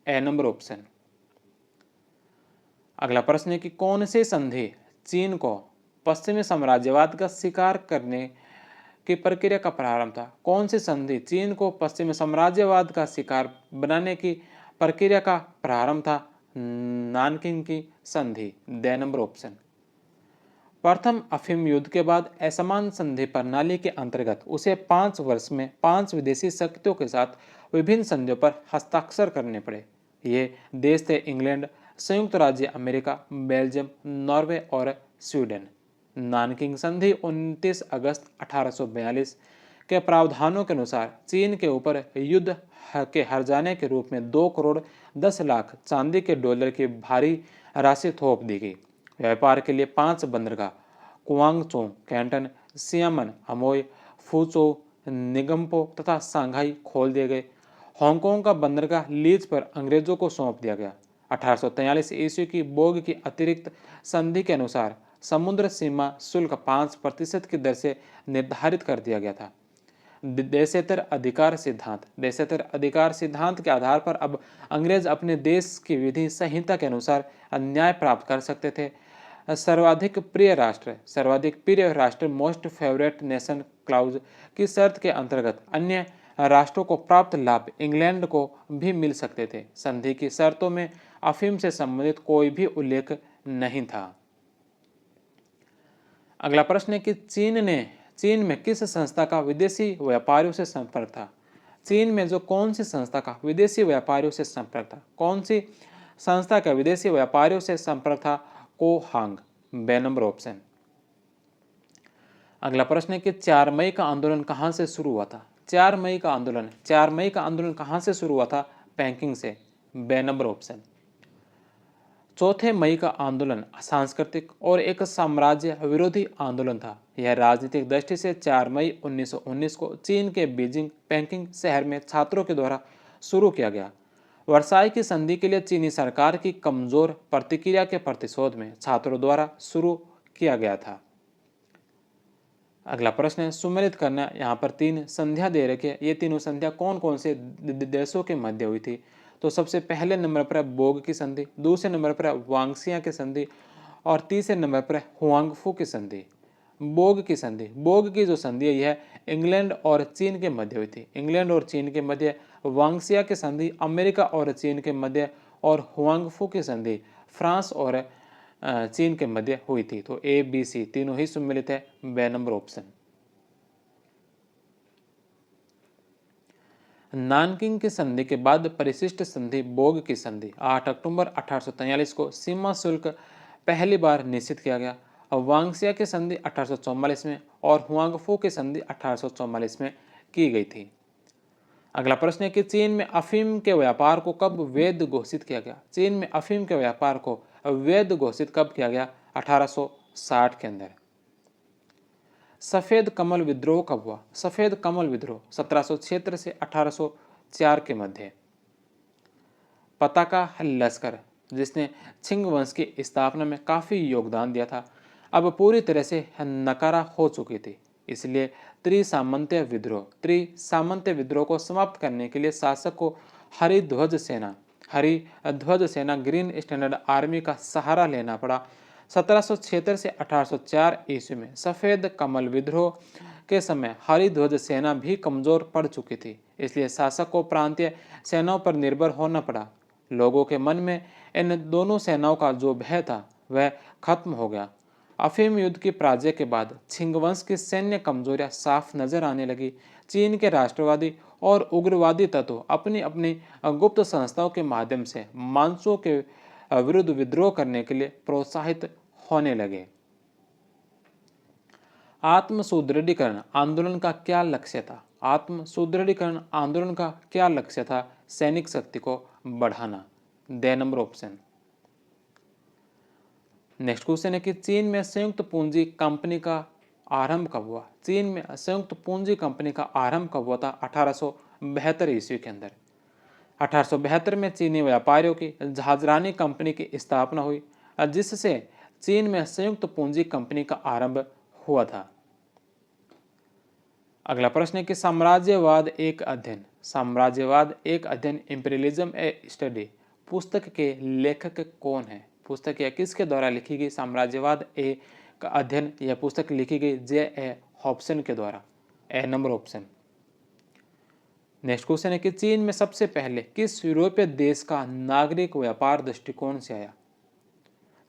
ए नंबर ऑप्शन। अगला प्रश्न है कि कौन सी संधि चीन को पश्चिमी साम्राज्यवाद का शिकार करने की प्रक्रिया का प्रारंभ था? कौन सी संधि चीन को पश्चिमी साम्राज्यवाद का शिकार बनाने की प्रक्रिया का प्रारंभ था? नानकिंग की संधि, द नंबर ऑप्शन। प्रथम अफीम युद्ध के बाद असमान संधि प्रणाली के अंतर्गत उसे 5 वर्ष में 5 विदेशी शक्तियों के साथ विभिन्न संधियों पर हस्ताक्षर करने पड़े। ये देश थे इंग्लैंड, संयुक्त राज्य अमेरिका, बेल्जियम, नॉर्वे और स्वीडन। नानकिंग संधि 29 अगस्त 1842 के प्रावधानों के अनुसार चीन के ऊपर युद्ध के हर्जाने के रूप में 2 करोड़ 10 लाख चांदी के डॉलर की भारी राशि थोप दी गई। व्यापार के लिए 5 बंदरगाह कुआंगचो, कैंटन, सियामन, हमोई, फुचो, निगम्पो तथा सांघाई खोल दिए गए। हांगकांग का बंदरगाह लीज पर अंग्रेजों को सौंप दिया गया। 1843 ईस्वी की बोग की अतिरिक्त संधि के अनुसार समुद्र सीमा शुल्क 5% की दर से निर्धारित कर दिया गया था। देशेतर अधिकार सिद्धांत के आधार पर अब अंग्रेज अपने देश की विधि संहिता के अनुसार न्याय प्राप्त कर सकते थे। सर्वाधिक प्रिय राष्ट्र मोस्ट फेवरेट नेशन क्लाउज की शर्त के अंतर्गत अन्य राष्ट्रों को प्राप्त लाभ इंग्लैंड को भी मिल सकते थे। संधि की शर्तों में अफीम से संबंधित कोई भी उल्लेख नहीं था। अगला प्रश्न है कि चीन में किस संस्था का विदेशी व्यापारियों से संपर्क था? चीन में जो कौन सी संस्था का विदेशी व्यापारियों से संपर्क था? कौन सी संस्था का विदेशी व्यापारियों से संपर्क था? कोहांग, बे नंबर ऑप्शन। अगला प्रश्न है कि 4 मई का आंदोलन कहां से शुरू हुआ था? 4 मई का आंदोलन कहां से शुरू हुआ था? पेकिंग से, बे नंबर ऑप्शन। चौथे मई का आंदोलन सांस्कृतिक और एक साम्राज्य विरोधी आंदोलन था। यह राजनीतिक दृष्टि से 4 मई 1919 को चीन के बीजिंग पेकिंग शहर में छात्रों के द्वारा शुरू किया गया। वर्साई की संधि के लिए चीनी सरकार की कमजोर प्रतिक्रिया के प्रतिशोध में छात्रों द्वारा शुरू किया गया था। अगला प्रश्न है सुमेलित करना। यहाँ पर 3 संध्या दे रखी है। ये तीनों संध्या कौन कौन से देशों के मध्य हुई थी? तो सबसे पहले नंबर पर है बोग की संधि, दूसरे नंबर पर है वांगसिया की संधि और तीसरे नंबर पर है हुआंगफू की संधि। बोग की जो संधि है यह इंग्लैंड और चीन के मध्य हुई थी। इंग्लैंड और चीन के मध्य। वांगसिया की संधि अमेरिका और चीन के मध्य और हुआंगफू की संधि फ्रांस और चीन के मध्य हुई थी। तो ए बी सी तीनों ही सम्मिलित है, बे नंबर ऑप्शन। नानकिंग की संधि के बाद परिशिष्ट संधि बोग की संधि 8 अक्टूबर 1843 को सीमा शुल्क पहली बार निश्चित किया गया। वांगसिया की संधि 1844 में और हुआंगफू की संधि 1844 में की गई थी। अगला प्रश्न है कि चीन में अफीम के व्यापार को कब वैध घोषित किया गया? चीन में अफीम के व्यापार को वैध घोषित कब किया गया? 1860 के अंदर। सफेद कमल विद्रोह कब हुआ? सफेद कमल विद्रोह 1776 से 1804 के मध्य। पताका लश्कर जिसने छिंग वंश की स्थापना में काफी योगदान दिया था, अब पूरी तरह से नकारा हो चुकी थी। इसलिए त्रिसामंत्य विद्रोह को समाप्त करने के लिए शासक को हरिध्वज सेना ग्रीन स्टैंडर्ड आर्मी का सहारा लेना पड़ा। 1776 से 1804 ईस्वी में सफेद कमल विद्रोह के समय हरिध्वज सेना भी कमजोर पड़ चुकी थी, इसलिए शासक को प्रांतीय सेनाओं पर निर्भर होना पड़ा। लोगों के मन में इन दोनों सेनाओं का जो भय था वह खत्म हो गया। अफीम युद्ध की पराजय के बाद छिंगवंश की सैन्य कमजोरियां साफ नजर आने लगी। चीन के राष्ट्रवादी और उग्रवादी तत्व अपनी अपनी गुप्त संस्थाओं के माध्यम से मानसों के विरुद्ध विद्रोह करने के लिए प्रोत्साहित होने लगे। आत्म सुदृढ़ीकरण आंदोलन का क्या लक्ष्य था? आत्म सुदृढ़ीकरण आंदोलन का क्या लक्ष्य था? सैनिक शक्ति को बढ़ाना, the number option. Next question है कि चीन में संयुक्त पूंजी कंपनी का आरंभ कब हुआ? चीन में संयुक्त पूंजी कंपनी का आरंभ कब हुआ था? 1872 ईस्वी के अंदर। 1872 में चीनी व्यापारियों की जहाजरानी कंपनी की स्थापना हुई, जिससे चीन में संयुक्त पूंजी कंपनी का आरंभ हुआ था। अगला प्रश्न है कि साम्राज्यवाद एक अध्ययन, साम्राज्यवाद एक अध्ययन, इम्पीरियलिज्म ए स्टडी, पुस्तक के लेखक कौन है? पुस्तक यह किसके द्वारा लिखी गई? साम्राज्यवाद एक अध्ययन यह पुस्तक लिखी गई J.A. हॉब्सन के द्वारा, ए नंबर ऑप्शन। नेक्स्ट क्वेश्चन है कि चीन में सबसे पहले किस यूरोपीय देश का नागरिक व्यापार दृष्टिकोण से आया?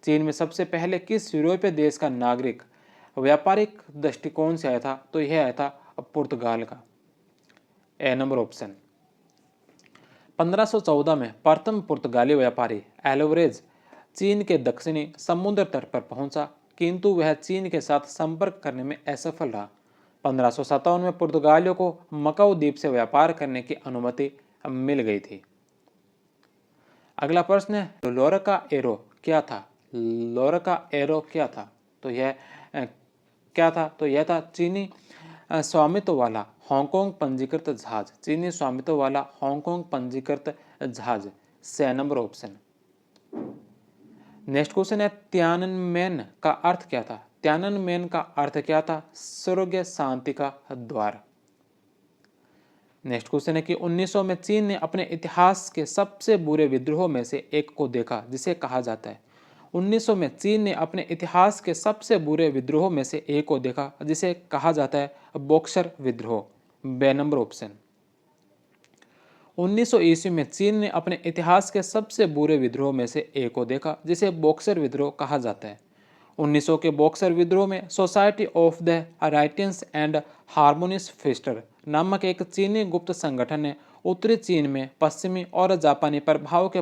चीन में सबसे पहले किस यूरोपीय देश का नागरिक व्यापारिक दृष्टिकोण से आया था? तो यह आया था पुर्तगाल का, ए नंबर ऑप्शन। 1514 में प्रथम पुर्तगाली व्यापारी एल्वारेज चीन के दक्षिणी समुद्र तट पर पहुंचा, किंतु वह चीन के साथ संपर्क करने में असफल रहा। 1557 में पुर्तगालियों को मकाऊ द्वीप से व्यापार करने की अनुमति मिल गई थी। अगला प्रश्न है लोरका एरो क्या था? लोरका एरो क्या था? तो यह क्या था? तो यह था चीनी स्वामित्व वाला हांगकांग पंजीकृत जहाज, चीनी स्वामित्व वाला हांगकांग पंजीकृत जहाज, से नंबर ऑप्शन। नेक्स्ट क्वेश्चन है तियाननमेन का अर्थ क्या था? तियाननमेन का अर्थ क्या था? स्वर्ग शांति का द्वार। नेक्स्ट क्वेश्चन है कि 1900 में चीन ने अपने इतिहास के सबसे बुरे विद्रोह में से एक को देखा, जिसे कहा जाता है। 1900 में चीन ने अपने इतिहास के सबसे बुरे विद्रोह में से एक को देखा, जिसे कहा जाता है बॉक्सर विद्रोह, बे नंबर ऑप्शन। 1900 ईस्वी में चीन ने अपने इतिहास के सबसे बुरे विद्रोह में से एक को देखा, जिसे बॉक्सर विद्रोह कहा जाता है। 1900 के बॉक्सर विद्रोह में society of the righteous and harmonious fists नामक एक चीनी गुप्त संगठन ने उत्तरी चीन में पश्चिमी और जापानी प्रभाव के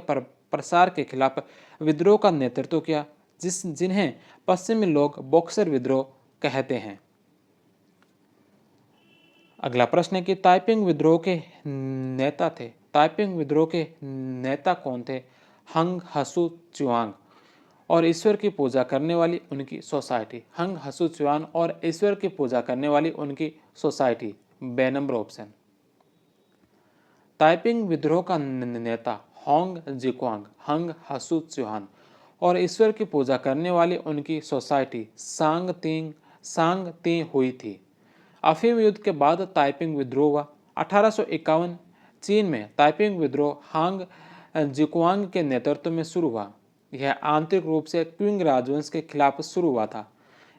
प्रसार के खिलाफ विद्रोह का नेतृत्व किया, जिन्हें पश्चिमी लोग बॉक्सर विद्रोह कहते हैं। अगला प्रश्न है कि ताइपिंग विद्रोह के नेता थे, ताइपिंग विद्रोह के नेता कौन थे? हंग हसू चुआंग और ईश्वर की पूजा करने वाली उनकी सोसाइटी, हंग हसू चुआन और ईश्वर की पूजा करने वाली उनकी सोसाइटी, बे नंबर ऑप्शन। ताइपिंग विद्रोह का नेता होंग जिक्वांग, हंग हसू चुहान और ईश्वर की पूजा करने वाली उनकी सोसाइटी सांग ती हुई थी। अफीम युद्ध के बाद ताइपिंग विद्रोह हुआ। 1851 चीन में ताइपिंग विद्रोह हांग जिक्वांग के नेतृत्व में शुरू हुआ। यह आंतरिक रूप से क्विंग राजवंश के खिलाफ शुरू हुआ था।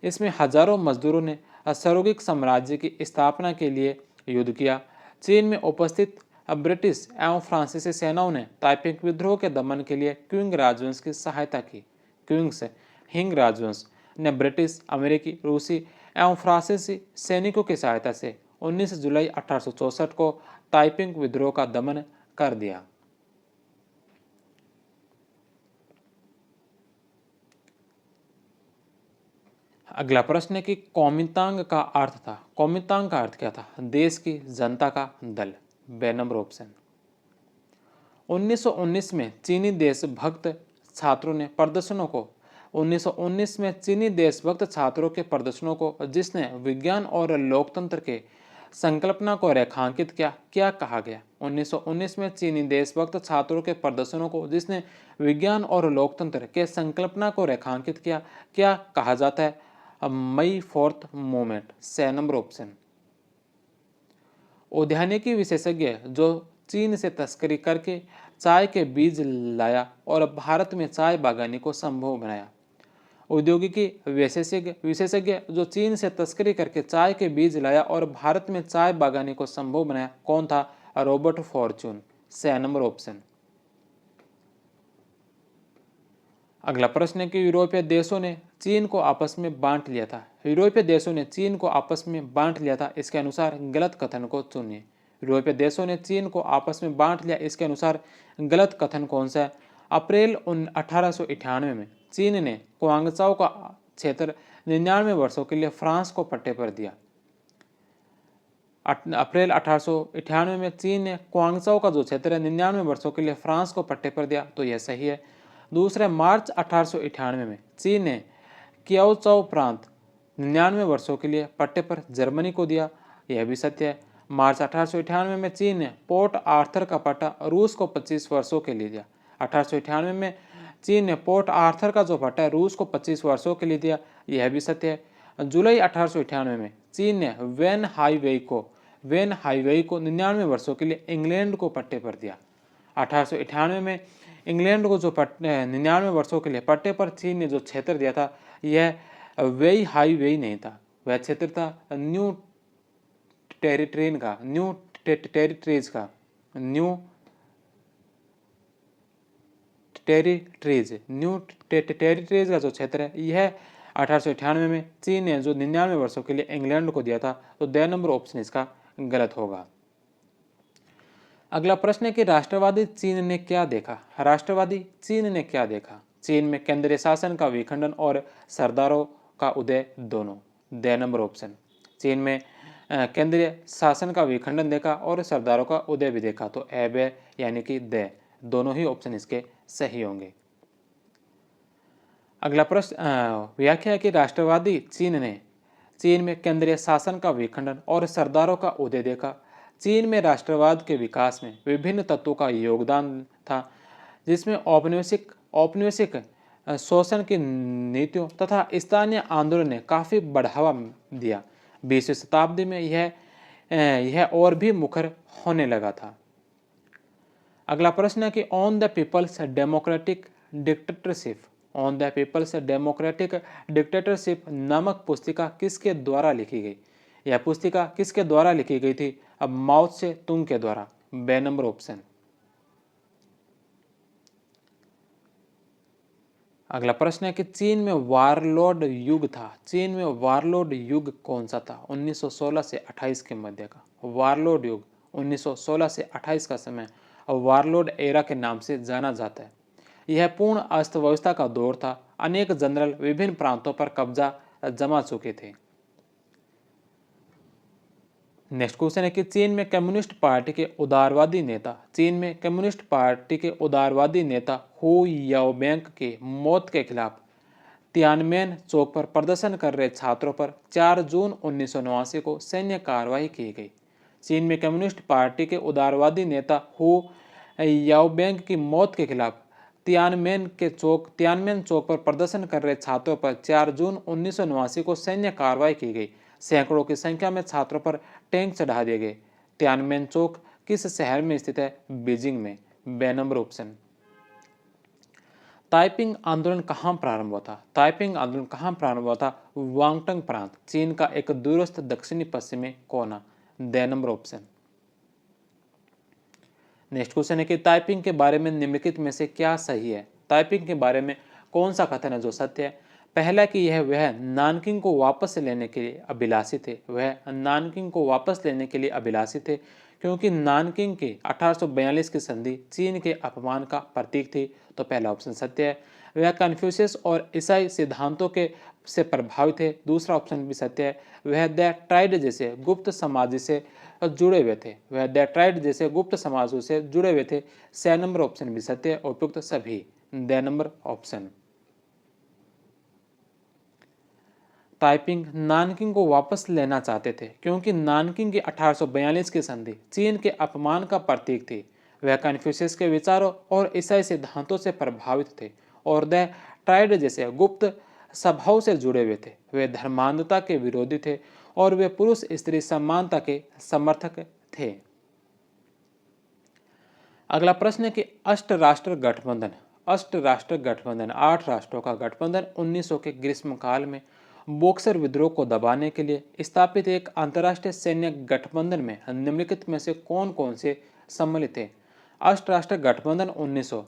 इसमें हजारों मजदूरों ने औद्योगिक साम्राज्य की स्थापना के लिए युद्ध किया। चीन में उपस्थित ब्रिटिश एवं फ्रांसीसी सेनाओं ने ताइपिंग विद्रोह के दमन के लिए क्विंग राजवंश की सहायता की। क्विंग्स हिंग राजवंश ने ब्रिटिश, अमेरिकी, रूसी एवं फ्रांसीसी सैनिकों की सहायता से 19 जुलाई 1864 को ताइपिंग विद्रोह का दमन कर दिया। अगला प्रश्न है कि कॉमितांग का अर्थ था, कॉमितांग का अर्थ क्या था? देश की जनता का दल, बे नंबर ऑप्शन। 1919 में चीनी देशभक्त छात्रों ने प्रदर्शनों को 1919 में चीनी देशभक्त छात्रों के प्रदर्शनों को जिसने विज्ञान और लोकतंत्र के संकल्पना को रेखांकित किया, क्या कहा गया? 1919 में चीनी देशभक्त छात्रों के प्रदर्शनों को जिसने विज्ञान और लोकतंत्र के संकल्पना को रेखांकित किया, क्या कहा जाता है? मई 4th मूवमेंट, से नंबर ऑप्शन। उद्यानिकी विशेषज्ञ जो चीन से तस्करी करके चाय के बीज लाया और भारत में चाय बागवानी को संभव बनाया। औद्योगिकी विशेषज्ञ जो चीन से तस्करी करके चाय के बीज लाया और भारत में चाय बागवानी को संभव बनाया, कौन था? रॉबर्ट फॉर्च्यून, से नंबर ऑप्शन। अगला प्रश्न है कि यूरोपीय देशों ने चीन को आपस में बांट लिया था। यूरोपीय देशों ने चीन को आपस में बांट लिया था, इसके अनुसार गलत कथन को चुनिए। यूरोपीय देशों ने चीन को आपस में बांट लिया, इसके अनुसार गलत कथन कौन सा है? अप्रैल 1898 में चीन ने क्वांगचाओ का क्षेत्र 99 वर्षों के लिए फ्रांस को पट्टे पर दिया। अप्रैल 1898 में चीन ने क्वांगचाओ का जो क्षेत्र है 99 वर्षों के लिए फ्रांस को पट्टे पर दिया, तो यह सही है। दूसरा, मार्च 1898 में चीन ने कियाओचाओ प्रांत 99 वर्षों के लिए पट्टे पर जर्मनी को दिया, यह भी सत्य है। मार्च 1898 में चीन ने पोर्ट आर्थर का पट्टा रूस को 25 वर्षों के लिए दिया। 1898 में चीन ने पोर्ट आर्थर का जो पट्टा है रूस को 25 वर्षों के लिए दिया, यह भी सत्य है। जुलाई 1898 में चीन ने वेन हाईवे को 99 वर्षों के लिए इंग्लैंड को पट्टे पर दिया। 1898 में इंग्लैंड को जो 99 वर्षों के लिए पट्टे पर चीन ने जो क्षेत्र दिया था, यह वेई हाईवे नहीं था, वह क्षेत्र था न्यू टेरिटरीज का जो क्षेत्र है, यह 1898 में चीन ने जो 99 वर्षों के लिए इंग्लैंड को दिया था। तो द नंबर ऑप्शन इसका गलत होगा। अगला प्रश्न है कि राष्ट्रवादी चीन ने क्या देखा। राष्ट्रवादी चीन ने क्या देखा। चीन में केंद्रीय शासन का विखंडन और सरदारों का उदय दोनों। The number option. चीन में केंद्रीय शासन का विखंडन देखा और सरदारों का उदय भी देखा। तो ए यानी कि द दोनों ही ऑप्शन इसके सही होंगे। अगला प्रश्न व्याख्या है कि राष्ट्रवादी चीन में केंद्रीय शासन का विखंडन और सरदारों का उदय देखा। चीन में राष्ट्रवाद के विकास में विभिन्न तत्वों का योगदान था, जिसमें औपनिवेशिक शोषण की नीतियों तथा स्थानीय आंदोलन ने काफ़ी बढ़ावा दिया। 20वीं शताब्दी में यह और भी मुखर होने लगा था। अगला प्रश्न है कि on the people's democratic dictatorship नामक पुस्तिका किसके द्वारा लिखी गई। यह पुस्तिका किसके द्वारा लिखी गई थी। अब माओ से तुंग के द्वारा। बे नंबर ऑप्शन। अगला प्रश्न है कि चीन में वारलोड युग था। चीन में वारलोड युग कौन सा था। 1916 से 28 के मध्य का वारलोड युग 1916 से 28 का समय और वारलोड एरा के नाम से जाना जाता है। यह पूर्ण अर्थव्यवस्था का दौर था। अनेक जनरल विभिन्न प्रांतों पर कब्जा जमा चुके थे। नेक्स्ट क्वेश्चन है कि चीन में कम्युनिस्ट पार्टी के उदारवादी नेता हु याओबैंग के मौत के खिलाफ तियानमेन चौक पर प्रदर्शन कर रहे छात्रों पर 4 जून 1989 को सैन्य कार्रवाई की गई। चीन में कम्युनिस्ट पार्टी के उदारवादी नेता हु याओबैंग की मौत के खिलाफ तियानमेन चौक पर प्रदर्शन कर रहे छात्रों पर 4 जून 1989 को सैन्य कार्रवाई की गई। सैकड़ों की संख्या में छात्रों पर टैंक चढ़ा दिए गए। तियानमेन चौक किस शहर में स्थित है। बीजिंग में। बे नंबर ऑप्शन। ताइपिंग आंदोलन कहाँ प्रारंभ हुआ था। ताइपिंग आंदोलन कहाँ प्रारंभ हुआ था। वांगटंग प्रांत, चीन का एक दूरस्थ दक्षिणी पश्चिमी कोना। The number option. Next question है कि ताइपिंग के बारे में निम्नलिखित में से क्या सही है। ताइपिंग के बारे में कौन सा कथन है जो सत्य है। पहला कि वह नानकिंग को वापस लेने के लिए अभिलाषी थे क्योंकि नानकिंग की 1842 की संधि चीन के अपमान का प्रतीक थी। तो पहला ऑप्शन सत्य है। वह कन्फ्यूशियस और ईसाई सिद्धांतों से प्रभावित थे। दूसरा ऑप्शन भी सत्य है। वह द ट्राइड जैसे गुप्त समाज से जुड़े हुए थे। 6 नंबर ऑप्शन भी सत्य है। उपयुक्त सभी। The number option. Taiping Nanking को वापस लेना चाहते थे क्योंकि नानकिंग की 1842 की संधि चीन के अपमान का प्रतीक थी। वह कन्फ्यूशियस के विचारों और ईसाई सिद्धांतों से प्रभावित थे और द ट्राइड जैसे गुप्त सभाओं से जुड़े हुए थे। वे धर्मांधता के विरोधी थे और वे पुरुष स्त्री समानता के समर्थक थे। अगला प्रश्न है कि अष्ट राष्ट्र गठबंधन 8 राष्ट्रों का गठबंधन 1900 के ग्रीष्मकाल में बॉक्सर विद्रोह को दबाने के लिए स्थापित एक अंतर्राष्ट्रीय सैन्य गठबंधन में निम्नलिखित में से कौन कौन से सम्मिलित थे। अष्ट राष्ट्र गठबंधन 1900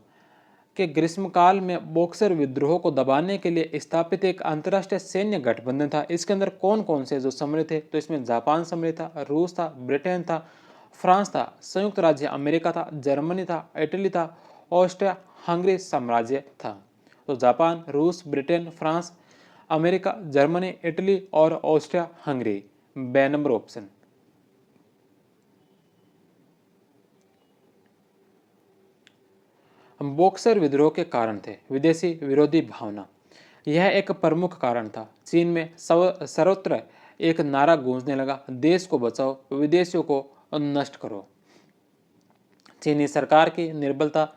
के ग्रीष्मकाल में बॉक्सर विद्रोह को दबाने के लिए स्थापित एक अंतर्राष्ट्रीय सैन्य गठबंधन था। इसके अंदर कौन कौन से जो सम्मिलित थे। तो इसमें जापान सम्मिलित था, रूस था, ब्रिटेन था, फ्रांस था, संयुक्त राज्य अमेरिका था, जर्मनी था, इटली था, ऑस्ट्रिया हंगरी साम्राज्य था। तो जापान, रूस, Britain, France, America, Germany, Italy और ऑस्ट्रिया हंगरी। बे नंबर ऑप्शन। बॉक्सर विद्रोह के कारण थे विदेशी विरोधी भावना। यह एक प्रमुख कारण था। चीन में सर्वत्र एक नारा गूंजने लगा, देश को बचाओ, विदेशियों को नष्ट करो। चीनी सरकार की निर्बलता।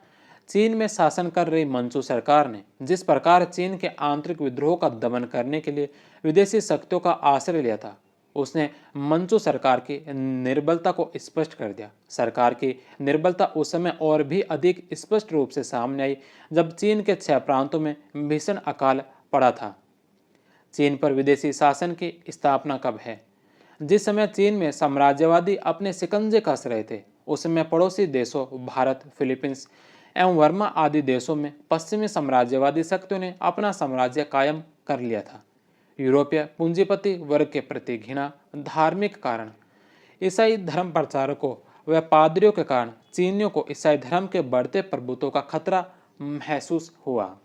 चीन में शासन कर रही मंचू सरकार ने जिस प्रकार चीन के आंतरिक विद्रोह का दमन करने के लिए विदेशी शक्तियों का आश्रय लिया था, उसने मंचू सरकार की निर्बलता को स्पष्ट कर दिया। सरकार की निर्बलता उस समय और भी अधिक स्पष्ट रूप से सामने आई जब चीन के 6 प्रांतों में भीषण अकाल पड़ा था। चीन पर विदेशी शासन की स्थापना कब है? जिस समय चीन में साम्राज्यवादी अपने शिकंजे कस रहे थे, उस समय पड़ोसी देशों भारत, फिलीपींस एवं वर्मा आदि देशों में पश्चिमी साम्राज्यवादी शक्तियों ने अपना साम्राज्य कायम कर लिया था। यूरोपीय पूंजीपति वर्ग के प्रति घृणा, धार्मिक कारण, ईसाई धर्म प्रचारकों व पादरियों के कारण चीनियों को ईसाई धर्म के बढ़ते प्रभुत्व का खतरा महसूस हुआ।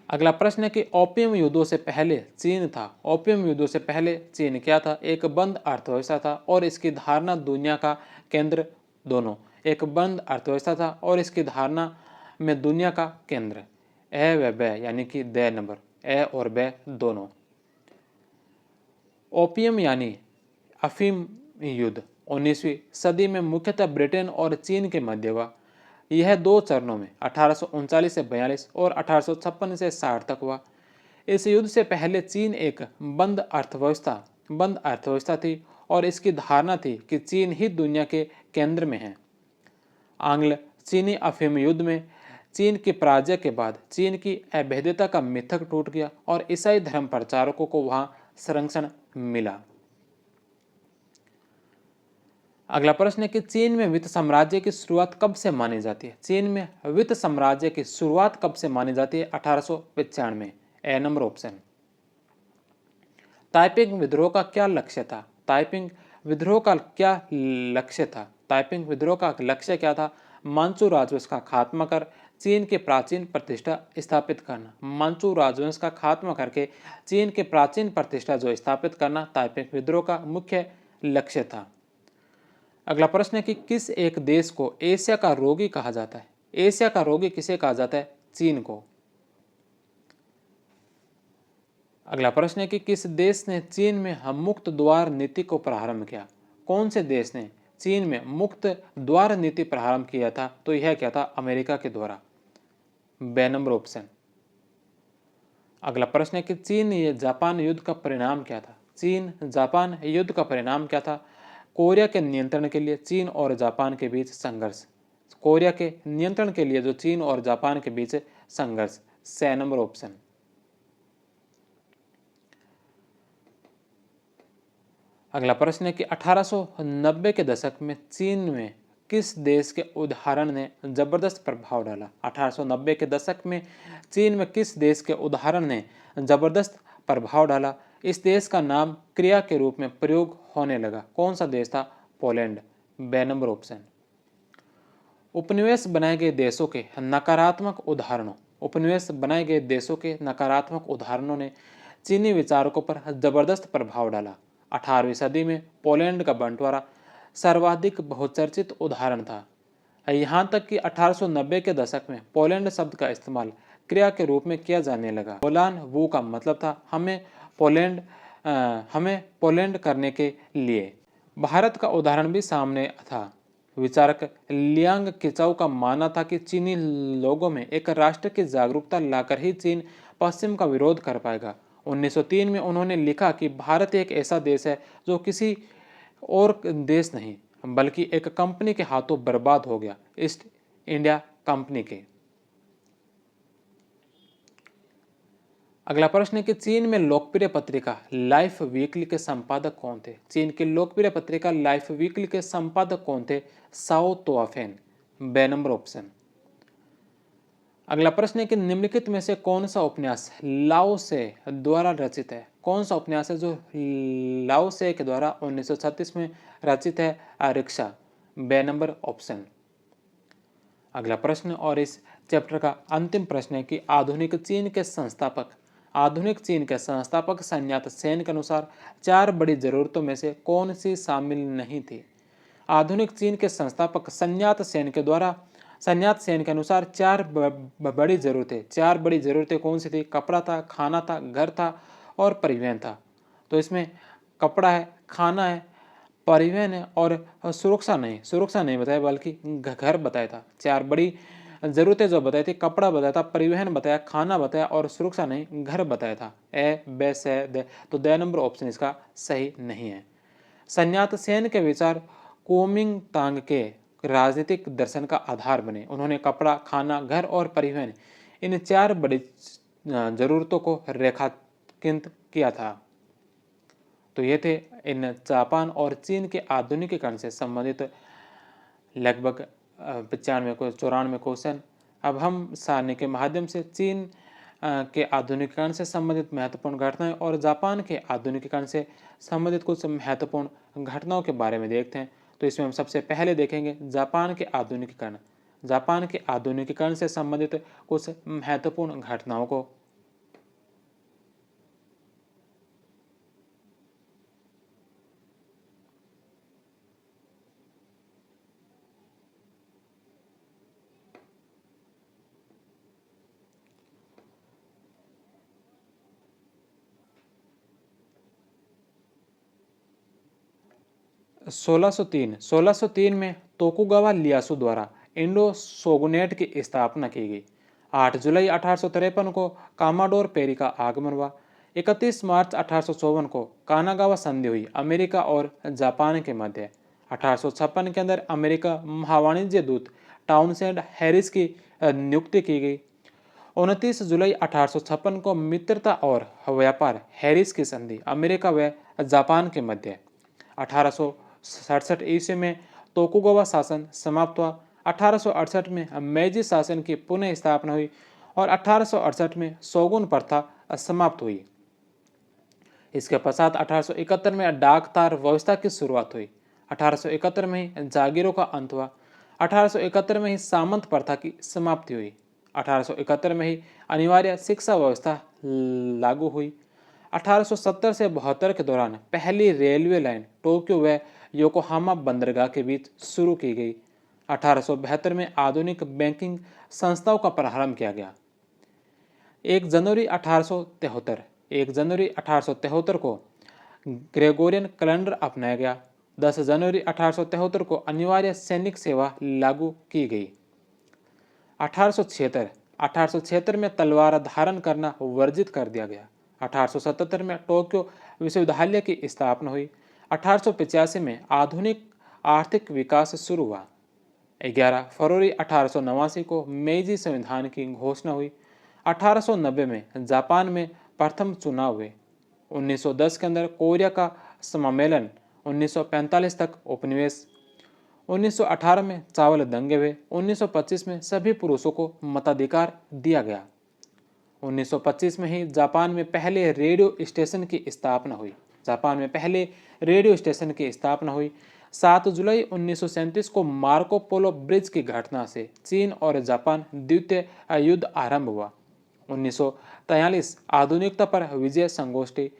अगला प्रश्न है कि ओपियम युद्धों से पहले चीन था। ओपियम युद्धों से पहले चीन क्या था? एक बंद अर्थव्यवस्था था और इसकी धारणा दुनिया का केंद्र दोनों। एक बंद अर्थव्यवस्था था और इसकी धारणा में दुनिया का केंद्र। ए व ब यानी कि द नंबर, ए और ब दोनों। ओपियम यानी अफीम युद्ध 19वीं सदी में मुख्यतः ब्रिटेन और चीन के मध्य हुआ। यह 2 चरणों में 1839 से 42 और 1856 से 60 तक हुआ। इस युद्ध से पहले चीन एक बंद अर्थव्यवस्था थी और इसकी धारणा थी कि चीन ही दुनिया के केंद्र में है। आंग्ल चीनी अफीम युद्ध में चीन की पराजय के बाद चीन की अभेद्यता का मिथक टूट गया और ईसाई धर्म प्रचारकों को वहां संरक्षण मिला। अगला प्रश्न है कि चीन में वित्त साम्राज्य की शुरुआत कब से मानी जाती है? चीन में वित्त साम्राज्य की शुरुआत कब से मानी जाती है? 1895 में। ए नंबर ऑप्शन। ताइपिंग विद्रोह का क्या लक्ष्य था? ताइपिंग विद्रोह का क्या लक्ष्य था? ताइपिंग विद्रोह का लक्ष्य क्या था? मांचू राजवंश का खात्मा कर चीन के प्राचीन प्रतिष्ठा स्थापित करना। मांचू राजवंश का खात्मा करके चीन के प्राचीन प्रतिष्ठा जो स्थापित करना ताइपिंग विद्रोह का मुख्य लक्ष्य था। अगला प्रश्न है कि किस एक देश को एशिया का रोगी कहा जाता है? एशिया का रोगी किसे कहा जाता है? चीन को। अगला प्रश्न है कि किस देश ने चीन में मुक्त द्वार नीति को प्रारंभ किया? कौन से देश ने चीन में मुक्त द्वार नीति प्रारंभ किया था? तो यह क्या था? अमेरिका के द्वारा। बे नंबर ऑप्शन। अगला प्रश्न है कि चीन या जापान युद्ध का परिणाम क्या था? चीन जापान युद्ध का परिणाम क्या था? कोरिया के नियंत्रण के लिए चीन और जापान के बीच संघर्ष। कोरिया के नियंत्रण के लिए जो चीन और जापान के बीच संघर्ष। से नंबर ऑप्शन। अगला प्रश्न है कि 1890 के दशक में चीन में किस देश के उदाहरण ने जबरदस्त प्रभाव डाला? 1890 के दशक में चीन में किस देश के उदाहरण ने जबरदस्त प्रभाव डाला? इस देश का नाम क्रिया के रूप में प्रयोग होने लगा। कौन सा देश था? पोलैंड। बे नंबर ऑप्शन। उपनिवेश बनाए गए देशों के नकारात्मक उदाहरणों। उपनिवेश बनाए गए देशों के नकारात्मक उदाहरणों ने चीनी विचारकों पर जबरदस्त प्रभाव डाला। 18वीं सदी में पोलैंड का बंटवारा सर्वाधिक बहुचर्चित उदाहरण था। यहाँ तक कि 1890 के दशक में पोलैंड शब्द का इस्तेमाल क्रिया के रूप में किया जाने लगा। पोलान वो का मतलब था हमें पोलैंड करने के लिए। भारत का उदाहरण भी सामने था। विचारक लियांग किचाउ का मानना था कि चीनी लोगों में एक राष्ट्र की जागरूकता लाकर ही चीन पश्चिम का विरोध कर पाएगा। 1903 में उन्होंने लिखा कि भारत एक ऐसा देश है जो किसी और देश नहीं बल्कि एक कंपनी के हाथों बर्बाद हो गया, ईस्ट इंडिया कंपनी के। अगला प्रश्न है कि चीन में लोकप्रिय पत्रिका लाइफ वीकली के संपादक कौन थे? चीन की लोकप्रिय पत्रिका लाइफ वीकली के संपादक कौन थे? साओ तोआफेन। बे नंबर ऑप्शन। अगला प्रश्न है कि निम्नलिखित में से कौन सा उपन्यास लाओ से द्वारा रचित है? कौन सा उपन्यास है जो लाओ से के द्वारा 1936 में रचित है? रिक्शा। बे नंबर ऑप्शन। अगला प्रश्न और इस चैप्टर का अंतिम प्रश्न है कि आधुनिक चीन के संस्थापक सन्यात सेन के अनुसार 4 बड़ी जरूरतों में से कौन सी शामिल नहीं थी? आधुनिक चीन के संस्थापक सन्यात सेन के अनुसार 4 बड़ी जरूरतें कौन सी थी? कपड़ा था, खाना था, घर था और परिवहन था। तो इसमें कपड़ा है, खाना है, परिवहन है और सुरक्षा नहीं बताया बल्कि घर बताया था। 4 बड़ी ज़रूरतें जो बताई थी, कपड़ा बताया था, परिवहन बताया, खाना बताया और सुरक्षा नहीं घर बताया था। ए, बे, से, दे। तो द नंबर ऑप्शन इसका सही नहीं है। सन्यात सेन के विचार कुओमिंगतांग के राजनीतिक दर्शन का आधार बने। उन्होंने कपड़ा, खाना, घर और परिवहन इन 4 बड़ी जरूरतों को रेखांकित किया था। तो ये थे इन जापान और चीन के आधुनिकीकरण से संबंधित लगभग 95 को 94 क्वेश्चन। अब हम सारणी के माध्यम से चीन के आधुनिकीकरण से संबंधित महत्वपूर्ण घटनाएं और जापान के आधुनिकीकरण से संबंधित कुछ महत्वपूर्ण घटनाओं के बारे में देखते हैं। तो इसमें हम सबसे पहले देखेंगे जापान के आधुनिकीकरण। जापान के आधुनिकीकरण से संबंधित कुछ महत्वपूर्ण घटनाओं को। 1603 में तोकुगावा लियासु द्वारा इंडो शोगुनेट की स्थापना की गई। 8 जुलाई 1853 को कामाडोर पेरी का आगमन हुआ। 31 मार्च 1854 को कानागावा संधि हुई अमेरिका और जापान के मध्य। 1856 के अंदर अमेरिका महावाणिज्य दूत टाउनसेंड हैरिस की नियुक्ति की गई। 29 जुलाई 1856 को मित्रता और व्यापार हैरिस की संधि अमेरिका व जापान के मध्य। 1867 ईस्वी में तोकुगावा शासन समाप्त हुआ। 1868 में मेजी शासन की पुनः स्थापना हुई और 1868 में शोगुन प्रथा समाप्त हुई। इसके पश्चात 1871 में डाक तार व्यवस्था की शुरुआत हुई। 1871 में ही जागीरों का अंत हुआ। 1871 में ही सामंत प्रथा की समाप्ति हुई। 1871 में ही अनिवार्य शिक्षा व्यवस्था लागू हुई। 1870 से 72 के दौरान पहली रेलवे लाइन टोक्यो व योकोहामा बंदरगाह के बीच शुरू की गई। 1872 में आधुनिक बैंकिंग संस्थाओं का प्रारंभ किया गया। 1 जनवरी 1873 को ग्रेगोरियन कैलेंडर अपनाया गया। 10 जनवरी 1873 को अनिवार्य सैनिक सेवा लागू की गई। 1876 में तलवार धारण करना वर्जित कर दिया गया। 1877 में टोक्यो विश्वविद्यालय की स्थापना हुई। 1885 में आधुनिक आर्थिक विकास शुरू हुआ। 11 फरवरी 1889 को मेजी संविधान की घोषणा हुई। 1890 में जापान में प्रथम चुनाव हुए। 1910 के अंदर कोरिया का सम्मेलन। 1945 तक उपनिवेश। 1918 में चावल दंगे हुए। 1925 में सभी पुरुषों को मताधिकार दिया गया। 1925 में ही जापान में पहले रेडियो स्टेशन की स्थापना हुई। 7 जुलाई 1937 को मार्को पोलो ब्रिज की घटना से चीन और जापान द्वितीय युद्ध आरंभ हुआ। 1943 आधुनिकता पर विजय संगोष्ठी।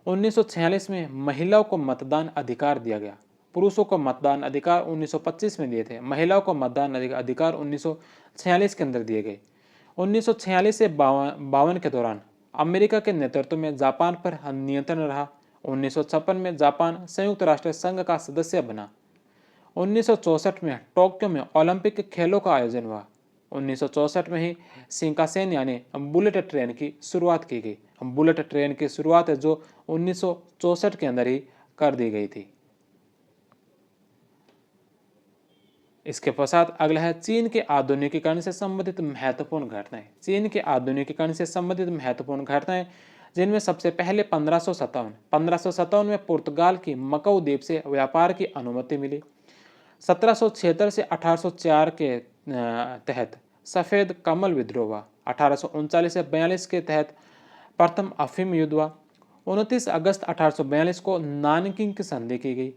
1946 में महिलाओं को मतदान अधिकार दिया गया। पुरुषों को मतदान अधिकार 1925 में दिए थे, महिलाओं को मतदान अधिकार 1946 के अंदर दिए गए। 1946 से 52 के दौरान अमेरिका के नेतृत्व में जापान पर नियंत्रण रहा। 1956 में जापान संयुक्त राष्ट्र संघ का सदस्य बना। 1964 में टोक्यो में ओलंपिक खेलों का आयोजन हुआ। 1964 में ही शिंकानसेन यानी बुलेट ट्रेन की शुरुआत की गई। बुलेट ट्रेन की शुरुआत है जो 1964 के अंदर ही कर दी गई थी। इसके पश्चात अगला है चीन के आधुनिकीकरण से संबंधित महत्वपूर्ण घटनाएं। चीन के आधुनिकीकरण से संबंधित महत्वपूर्ण घटनाएं जिनमें सबसे पहले 1557 में पुर्तगाल की मकाऊ द्वीप से व्यापार की अनुमति मिली। 1776 से 1804 के तहत सफ़ेद कमल विद्रोह हुआ। 1839 से 42 के तहत प्रथम अफीम युद्ध हुआ। 29 अगस्त 1842 को नानकिंग की संधि की गई।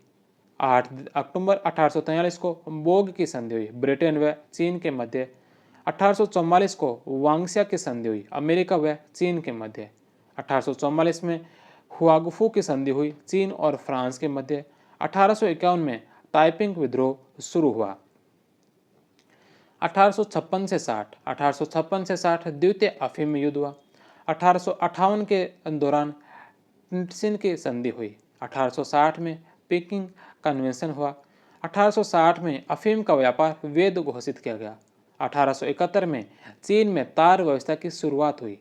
8 अक्टूबर 1843 को बोग की संधि हुई ब्रिटेन व चीन के मध्य। 1844 को वांगस्या की संधि हुई अमेरिका व चीन के मध्य। 1844 में हुआगफू की संधि हुई चीन और फ्रांस के मध्य। 1851 में ताइपिंग विद्रोह शुरू हुआ। 1856 से 60 द्वितीय अफीम युद्ध हुआ। 1858 के दौरान ट्रिनिटी की संधि हुई। 1860 में पीकिंग कन्वेंशन हुआ। 1860 में अफीम का व्यापार वैध घोषित किया गया। 1871 में चीन में तार व्यवस्था की शुरुआत हुई।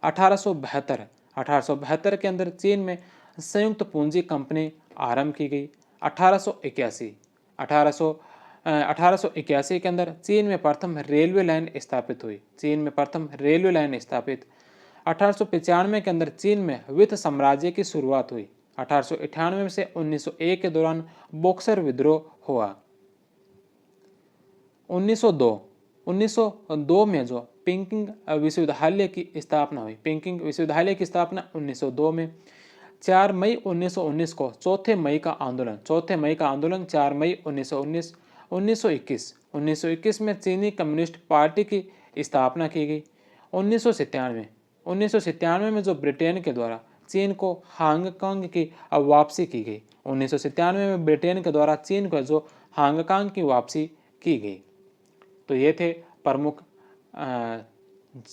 1872 के अंदर चीन में संयुक्त पूंजी कंपनी आरंभ की गई। 1881 के अंदर चीन में प्रथम रेलवे लाइन स्थापित हुई। 1895 के अंदर चीन में वित्त साम्राज्य की शुरुआत हुई। 1898 से 1901 के दौरान बॉक्सर विद्रोह हुआ। 1902 में जो पेकिंग विश्वविद्यालय की स्थापना हुई। पेकिंग विश्वविद्यालय की स्थापना 1902 में। 4 मई 1919 को चौथे मई का आंदोलन 4 मई 1919। 1921 में चीनी कम्युनिस्ट पार्टी की स्थापना की गई। 1997 में जो ब्रिटेन के द्वारा चीन को हांगकांग की वापसी की गई। 1997 में ब्रिटेन के द्वारा चीन को जो हांगकांग की वापसी की गई। तो ये थे प्रमुख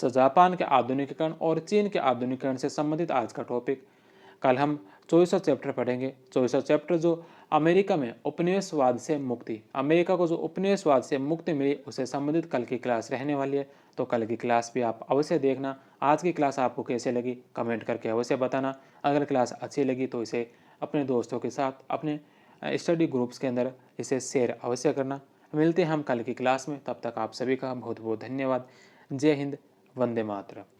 जापान के आधुनिकीकरण और चीन के आधुनिकीकरण से संबंधित आज का टॉपिक। कल हम 24वां चैप्टर पढ़ेंगे। 24वां चैप्टर जो अमेरिका में उपनिवेशवाद से मुक्ति, अमेरिका को जो उपनिवेशवाद से मुक्ति मिली उससे संबंधित कल की क्लास रहने वाली है। तो कल की क्लास भी आप अवश्य देखना। आज की क्लास आपको कैसे लगी कमेंट करके अवश्य बताना। अगर क्लास अच्छी लगी तो इसे अपने दोस्तों के साथ अपने स्टडी ग्रुप्स के अंदर इसे शेयर अवश्य करना। मिलते हैं हम कल की क्लास में, तब तक आप सभी का बहुत बहुत धन्यवाद। जय हिंद, वंदे मातरम।